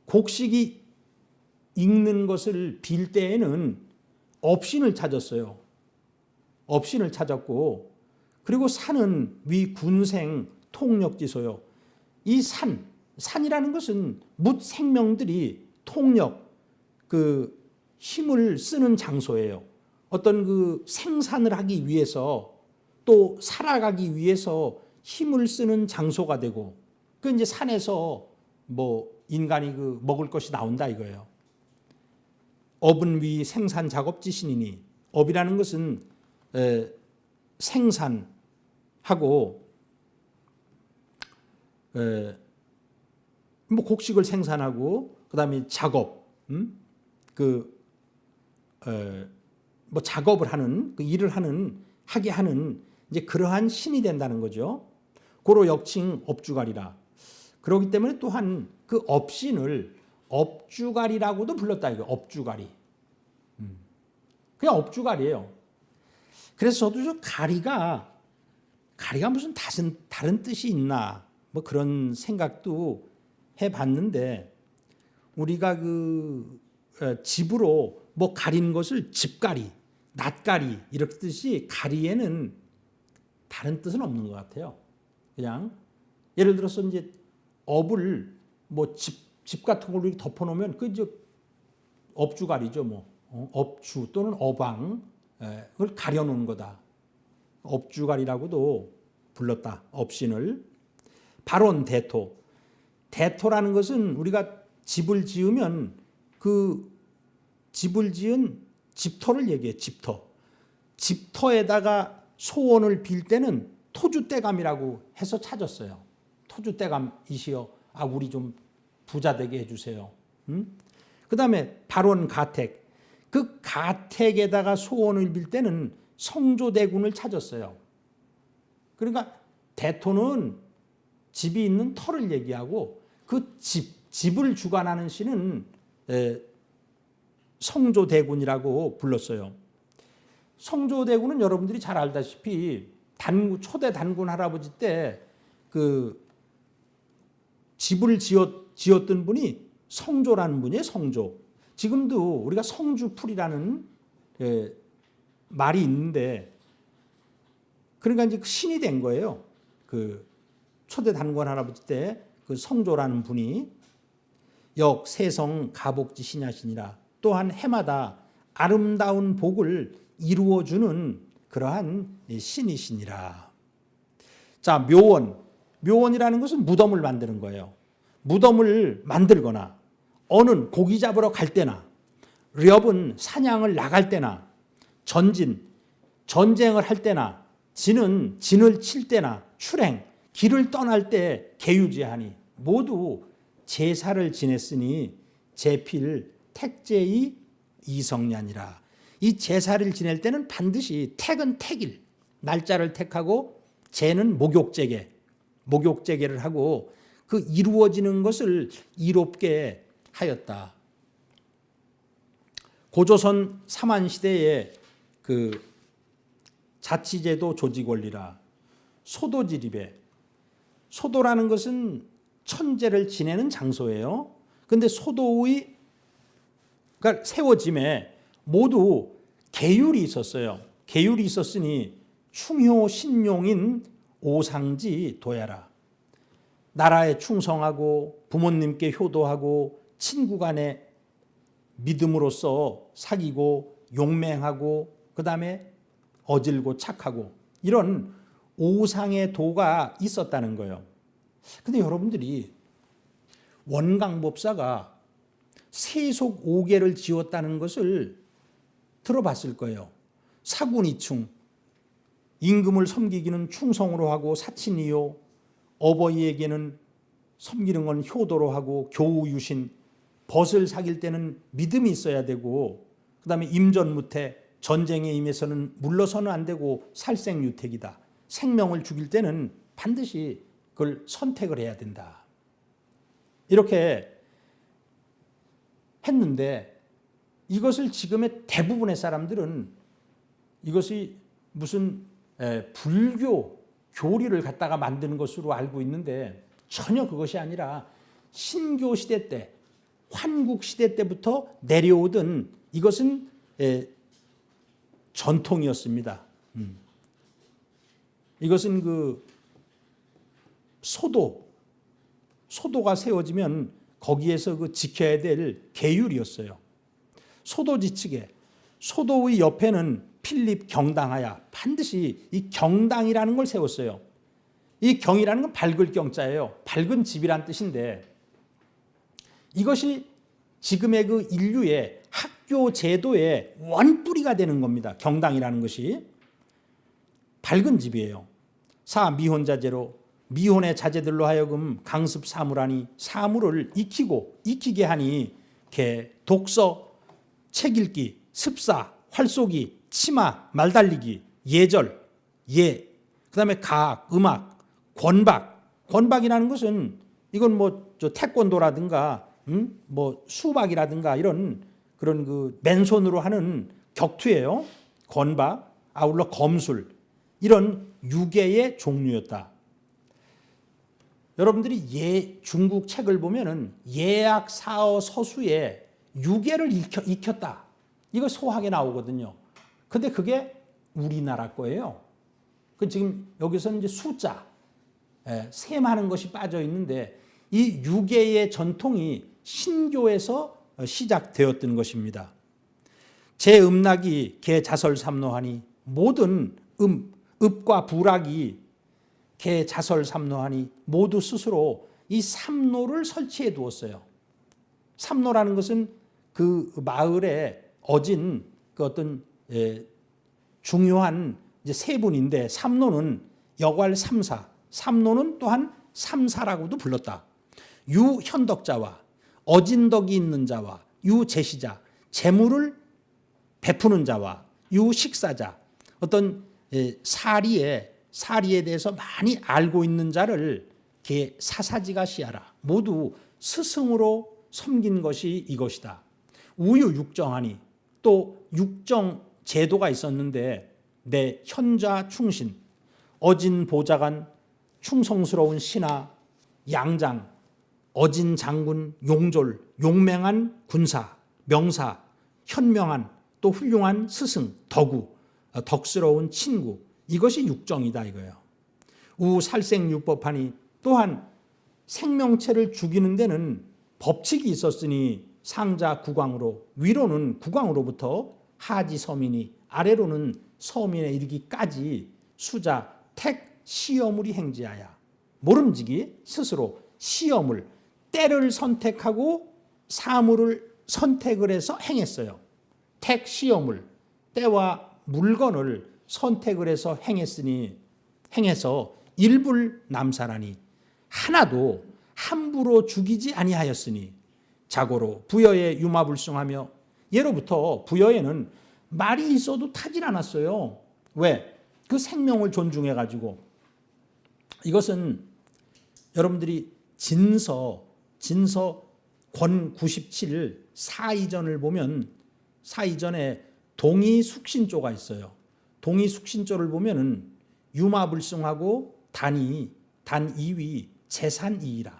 곡식이 익는 것을 빌 때에는 업신을 찾았어요. 업신을 찾았고, 그리고 산은 위 군생 통력지소요. 이 산이라는 것은 뭇 생명들이 통력, 그 힘을 쓰는 장소예요. 어떤 그 생산을 하기 위해서 또 살아가기 위해서 힘을 쓰는 장소가 되고, 그 이제 산에서 뭐 인간이 그 먹을 것이 나온다 이거예요. 업은 위 생산 작업지신이니, 업이라는 것은 생산하고 뭐 곡식을 생산하고 그다음에 작업, 뭐 작업을 하는 그 일을 하게 하는 이제 그러한 신이 된다는 거죠. 고로 역칭 업주가리라. 그렇기 때문에 또한 그 업신을 업주가리라고도 불렀다 이거. 업주가리. 그냥 업주가리예요. 그래서 저도 저 가리가 무슨 다른 뜻이 있나 뭐 그런 생각도 해봤는데, 우리가 그 집으로 뭐 가린 것을 집가리, 낫가리 이렇게 뜻이, 가리에는 다른 뜻은 없는 것 같아요. 그냥 예를 들어서 이제 업을 뭐 집 같은 걸로 덮어놓으면 그 이제 업주가리죠. 뭐 업주 또는 어방, 그걸 가려놓은 거다. 업주가리라고도 불렀다. 업신을. 발원 대토. 대토라는 것은 우리가 집을 지으면 그 집을 지은 집터를 얘기해. 집터. 집터에다가 소원을 빌 때는 토주대감이라고 해서 찾았어요. 토주대감이시여, 우리 좀 부자 되게 해주세요. 그 다음에 발원 가택. 그 가택에다가 소원을 빌 때는 성조대군을 찾았어요. 그러니까 대토는 집이 있는 터를 얘기하고, 그 집을 주관하는 신은 성조대군이라고 불렀어요. 성조대군은 여러분들이 잘 알다시피 초대 단군 할아버지 때 그 집을 지었던 분이 성조라는 분이에요. 성조. 지금도 우리가 성주풀이라는 말이 있는데, 그러니까 이제 신이 된 거예요. 그 초대 단권 할아버지 때 그 성조라는 분이 역 세성 가복지 신야신이라 또한 해마다 아름다운 복을 이루어주는 그러한 신이시니라. 자, 묘원이라는 것은 무덤을 만드는 거예요. 무덤을 만들거나 어는 고기 잡으러 갈 때나 렵은 사냥을 나갈 때나 전쟁을 할 때나 진을 칠 때나 출행, 길을 떠날 때 계유제하니 모두 제사를 지냈으니 제필 택제의 이성년이라. 이 제사를 지낼 때는 반드시 택은 택일, 날짜를 택하고 제는 목욕제계를 하고 그 이루어지는 것을 이롭게 하였다. 고조선 삼한시대의 그 자치제도 조직원리라. 소도지립에, 소도라는 것은 천제를 지내는 장소예요. 그런데 소도의 그러니까 세워짐에 모두 계율이 있었어요. 계율이 있었으니 충효 신용인 오상지 도야라. 나라에 충성하고 부모님께 효도하고 친구 간에 믿음으로써 사귀고 용맹하고 그 다음에 어질고 착하고 이런 오상의 도가 있었다는 거예요. 근데 여러분들이 원광법사가 세속 5개를 지었다는 것을 들어봤을 거예요. 사군이충, 임금을 섬기기는 충성으로 하고 사친이요, 어버이에게는 섬기는 건 효도로 하고 교우유신, 벗을 사귈 때는 믿음이 있어야 되고 그 다음에 임전무태, 전쟁에 임해서는 물러서는 안 되고 살생유택이다. 생명을 죽일 때는 반드시 그걸 선택을 해야 된다. 이렇게 했는데 이것을 지금의 대부분의 사람들은 이것이 무슨 불교 교리를 갖다가 만드는 것으로 알고 있는데 전혀 그것이 아니라 신교 시대 때, 환국 시대 때부터 내려오던 이것은 전통이었습니다. 이것은 그 소도가 세워지면 거기에서 그 지켜야 될 계율이었어요. 소도지측에 소도의 옆에는 필립 경당하야 반드시 이 경당이라는 걸 세웠어요. 이 경이라는 건 밝을 경자예요. 밝은 집이란 뜻인데 이것이 지금의 그 인류의 학교 제도의 원뿌리가 되는 겁니다. 경당이라는 것이 밝은 집이에요. 사 미혼자제로 미혼의 자제들로 하여금 강습 사물하니 사물을 익히게 하니 개, 독서, 책 읽기, 습사, 활쏘기, 치마, 말달리기, 예절, 그다음에 가악, 음악, 권박이라는 것은 이건 뭐 태권도라든가 뭐 수박이라든가 이런 그런 그 맨손으로 하는 격투예요. 권박, 아울러 검술 이런 유계의 종류였다. 여러분들이 중국 책을 보면은 예약 사어 서수에 유계를 익혔다. 이거 소하게 나오거든요. 근데 그게 우리나라 거예요. 그 지금 여기서는 이제 숫자, 셈하는 것이 빠져 있는데 이 유계의 전통이 신교에서 시작되었던 것입니다. 제 음락이 개 자설 삼노하니 모든 읍과 부락이 개 자설 삼노하니 모두 스스로 이 삼노를 설치해 두었어요. 삼노라는 것은 그 마을에 어진 그 어떤 중요한 이제 세분인데 삼노는 여괄 삼사, 삼노는 또한 삼사라고도 불렀다. 유현덕자와 어진 덕이 있는 자와 유제시자, 재물을 베푸는 자와 유식사자, 어떤 사리에 대해서 많이 알고 있는 자를 개 사사지가 시하라. 모두 스승으로 섬긴 것이 이것이다. 우유 육정하니 또 육정 제도가 있었는데 내 현자 충신, 어진 보좌관, 충성스러운 신하, 양장, 어진 장군, 용졸, 용맹한 군사, 명사, 현명한 또 훌륭한 스승, 덕우, 덕스러운 친구, 이것이 육정이다 이거예요. 우 살생유법하니 또한 생명체를 죽이는 데는 법칙이 있었으니 상자 국왕으로 위로는 국왕으로부터 하지 서민이 아래로는 서민에 이르기까지 수자 택 시험을이 행지하여 모름지기 스스로 시험을 때를 선택하고 사물을 선택을 해서 행했어요. 택 시험을 때와 물건을 선택을 해서 행해서 일불 남사라니 하나도 함부로 죽이지 아니하였으니 자고로 부여에 유마불성하며 예로부터 부여에는 말이 있어도 타질 않았어요. 왜? 그 생명을 존중해 가지고. 이것은 여러분들이 진서 권 97 사이전을 보면 사이전에 동의숙신조가 있어요. 동의숙신조를 보면은 유마불성하고 단이 단 2위 재산 2이라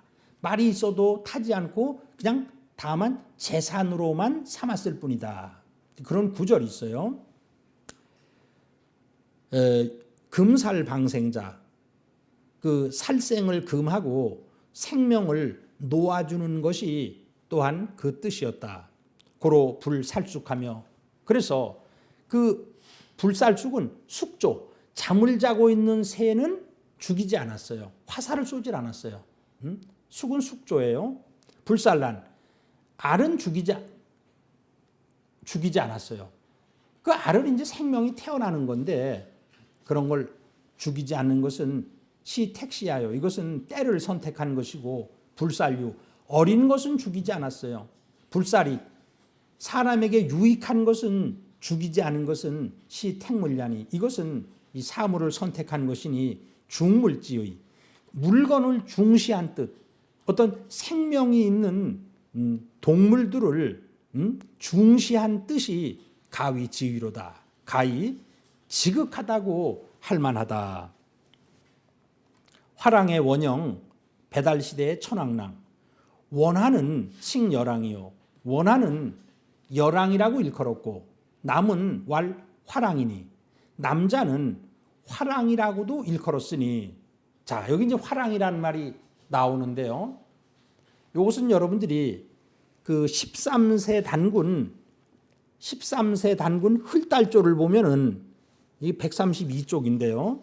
말이 있어도 타지 않고 그냥 다만 재산으로만 삼았을 뿐이다. 그런 구절이 있어요. 금살방생자 그 살생을 금하고 생명을 놓아주는 것이 또한 그 뜻이었다. 고로 불살죽하며 그래서 그 불살죽은 숙조 잠을 자고 있는 새는 죽이지 않았어요. 화살을 쏘질 않았어요. 숙은 숙조예요. 불살란 알은 죽이지 않았어요. 그 알은 이제 생명이 태어나는 건데 그런 걸 죽이지 않는 것은 시택시하여 이것은 때를 선택한 것이고 불살유 어린 것은 죽이지 않았어요. 불살이 사람에게 유익한 것은 죽이지 않은 것은 시택물ля니 이것은 이 사물을 선택한 것이니 중물지의 물건을 중시한 뜻 어떤 생명이 있는 동물들을 중시한 뜻이 가히 지위로다. 가히 지극하다고 할 만하다. 화랑의 원형 배달시대의 천왕랑 원하는 칭여랑이요 원하는 여랑이라고 일컬었고 남은 왈 화랑이니 남자는 화랑이라고도 일컬었으니 자 여기 이제 화랑이라는 말이 나오는데요. 이것은 여러분들이 그 13세 단군 흘달조를 보면은 이 132쪽인데요.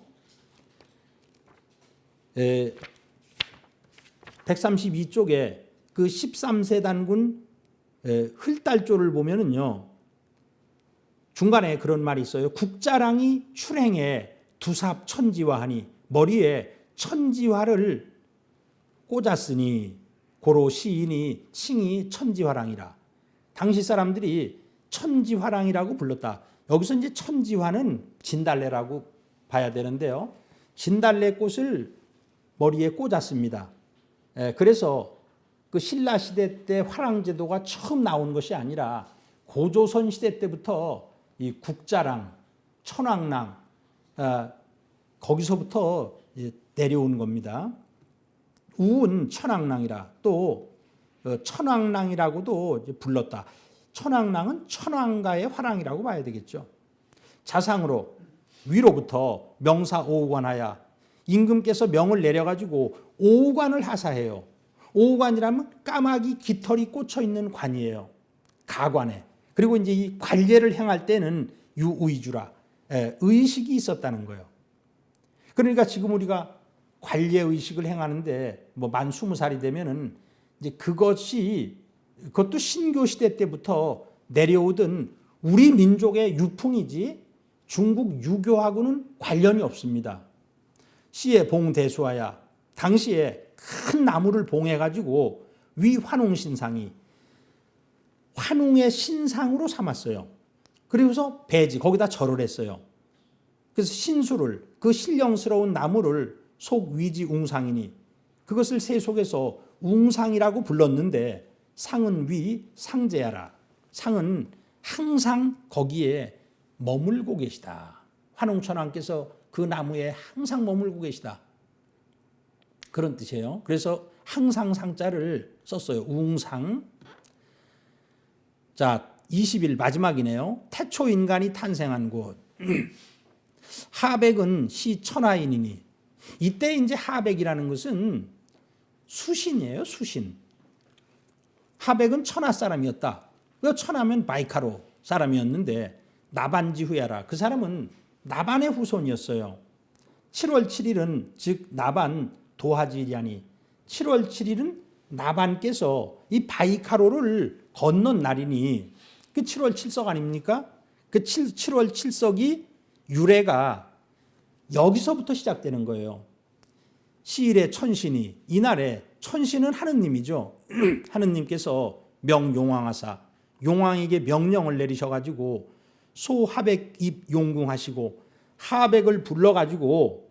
132쪽에 그 13세 단군 흘달조를 보면은요. 중간에 그런 말이 있어요. 국자랑이 출행해 두삽 천지화하니 머리에 천지화를 꽂았으니 고로 시인이 칭이 천지화랑이라. 당시 사람들이 천지화랑이라고 불렀다. 여기서 이제 천지화는 진달래라고 봐야 되는데요. 진달래 꽃을 머리에 꽂았습니다. 그래서 그 신라 시대 때 화랑제도가 처음 나온 것이 아니라 고조선 시대 때부터 이 국자랑, 천왕랑 거기서부터 내려온 겁니다. 우은 천왕랑이라 또 천왕랑이라고도 불렀다. 천왕랑은 천왕가의 화랑이라고 봐야 되겠죠. 자상으로 위로부터 명사 오우관하여 임금께서 명을 내려가지고 오우관을 하사해요. 오우관이라면 까마귀 깃털이 꽂혀 있는 관이에요. 가관에. 그리고 이제 이 관례를 행할 때는 유의주라 의식이 있었다는 거예요. 그러니까 지금 우리가 관례 의식을 행하는데 뭐 만 20살이 되면은 이제 그것도 신교 시대 때부터 내려오던 우리 민족의 유풍이지 중국 유교하고는 관련이 없습니다. 시의 봉대수하야 당시에 큰 나무를 봉해 가지고 위 환웅신상이 환웅의 신상으로 삼았어요. 그리고서 배지 거기다 절을 했어요. 그래서 신수를 그 신령스러운 나무를 속위지 웅상이니 그것을 세속에서 웅상이라고 불렀는데 상은 위 상제하라. 상은 항상 거기에 머물고 계시다. 환웅천왕께서 그 나무에 항상 머물고 계시다. 그런 뜻이에요. 그래서 항상 상자를 썼어요. 웅상. 자, 20일 마지막이네요. 태초 인간이 탄생한 곳. 하백은 시 천하인이니 이때 이제 하백이라는 것은 수신이에요, 수신. 하백은 천하 사람이었다. 그 천하면 바이카로 사람이었는데 나반지후야라. 그 사람은 나반의 후손이었어요. 7월 7일은 즉 나반 도하지리아니 7월 7일은 나반께서 이 바이카로를 건넌 날이니 그 7월 7석 아닙니까? 그 7월 7석이 유래가 여기서부터 시작되는 거예요. 시일의 천신이 이날에 천신은 하느님이죠. 하느님께서 명용왕하사 용왕에게 명령을 내리셔가지고 소하백입 용궁하시고 하백을 불러가지고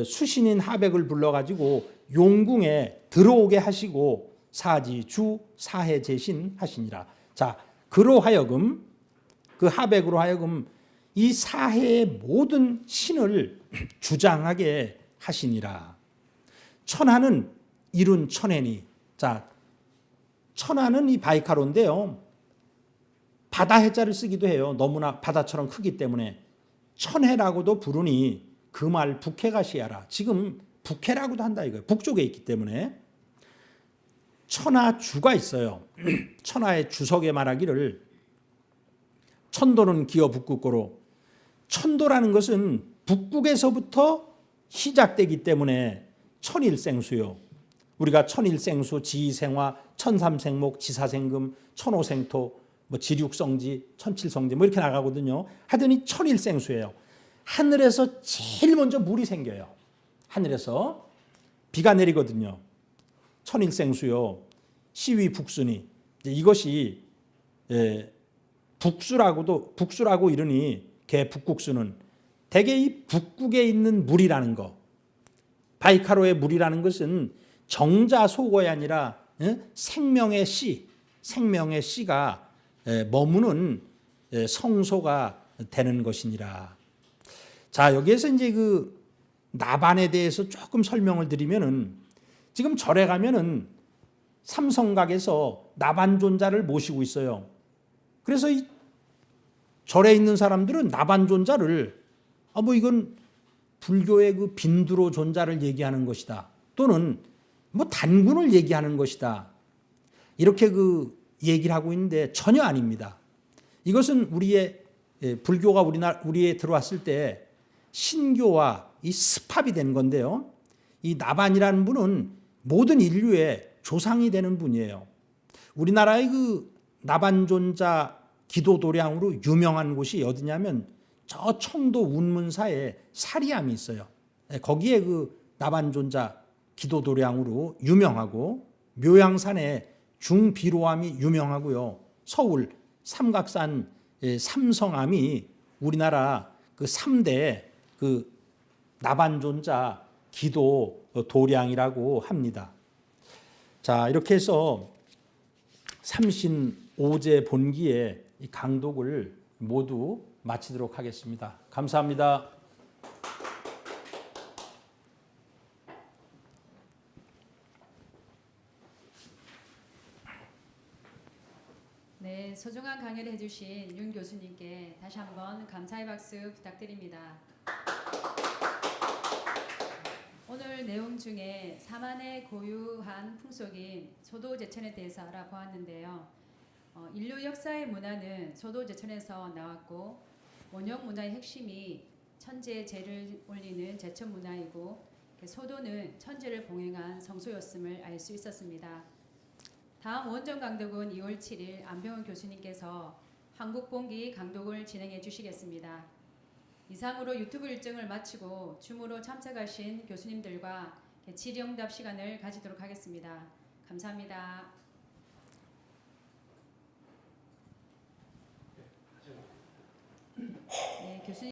수신인 하백을 불러가지고 용궁에 들어오게 하시고 사지 주 사해 제신 하시니라. 자, 그로 하여금 그 하백으로 하여금 이 사해의 모든 신을 주장하게 하시니라. 천하는 이룬 천해니. 자, 천하는 이 바이카로인데요. 바다 해자를 쓰기도 해요. 너무나 바다처럼 크기 때문에 천해라고도 부르니 그 말 북해가시야라. 지금 북해라고도 한다 이거예요. 북쪽에 있기 때문에 천하주가 있어요. 천하의 주석에 말하기를 천도는 기어 북극고로 천도라는 것은 북극에서부터 시작되기 때문에 천일생수요. 우리가 천일생수, 지이생화, 천삼생목, 지사생금, 천오생토, 뭐 지육성지, 천칠성지 뭐 이렇게 나가거든요. 하더니 천일생수예요. 하늘에서 제일 먼저 물이 생겨요. 하늘에서 비가 내리거든요. 천일생수요. 시위 북수니 이것이 북수라고 이르니 개 북국수는 대개 이 북극에 있는 물이라는 거. 바이카로의 물이라는 것은 정자소거이 아니라 생명의 씨가 머무는 성소가 되는 것이니라. 자, 여기에서 이제 그 나반에 대해서 조금 설명을 드리면은 지금 절에 가면은 삼성각에서 나반존자를 모시고 있어요. 그래서 이 절에 있는 사람들은 나반존자를 뭐 이건 불교의 그 빈두로 존자를 얘기하는 것이다. 또는 뭐 단군을 얘기하는 것이다. 이렇게 그 얘기를 하고 있는데 전혀 아닙니다. 이것은 우리의 불교가 우리에 들어왔을 때 신교와 이 습합이 된 건데요. 이 나반이라는 분은 모든 인류의 조상이 되는 분이에요. 우리나라의 그 나반존자 기도도량으로 유명한 곳이 어디냐면 저 청도 운문사에 사리암이 있어요. 거기에 그 나반존자 기도도량으로 유명하고 묘양산에 중비로암이 유명하고요. 서울 삼각산 삼성암이 우리나라 그 3대 그 나반존자 기도 도량이라고 합니다. 자, 이렇게 해서 삼신오제 본기의 이 강독을 모두 마치도록 하겠습니다. 감사합니다. 네, 소중한 강의를 해주신 윤 교수님께 다시 한번 감사의 박수 부탁드립니다. 오늘 내용 중에 사만의 고유한 풍속인 소도제천에 대해서 알아보았는데요. 인류 역사의 문화는 소도제천에서 나왔고 원형 문화의 핵심이 천재의 제를 올리는 제천 문화이고 소도는 천재를 봉행한 성소였음을 알 수 있었습니다. 다음 원정 강독은 2월 7일 안병훈 교수님께서 한국본기 강독을 진행해 주시겠습니다. 이상으로 유튜브 일정을 마치고 줌으로 참석하신 교수님들과 질의응답 시간을 가지도록 하겠습니다. 감사합니다. 네, 교수님.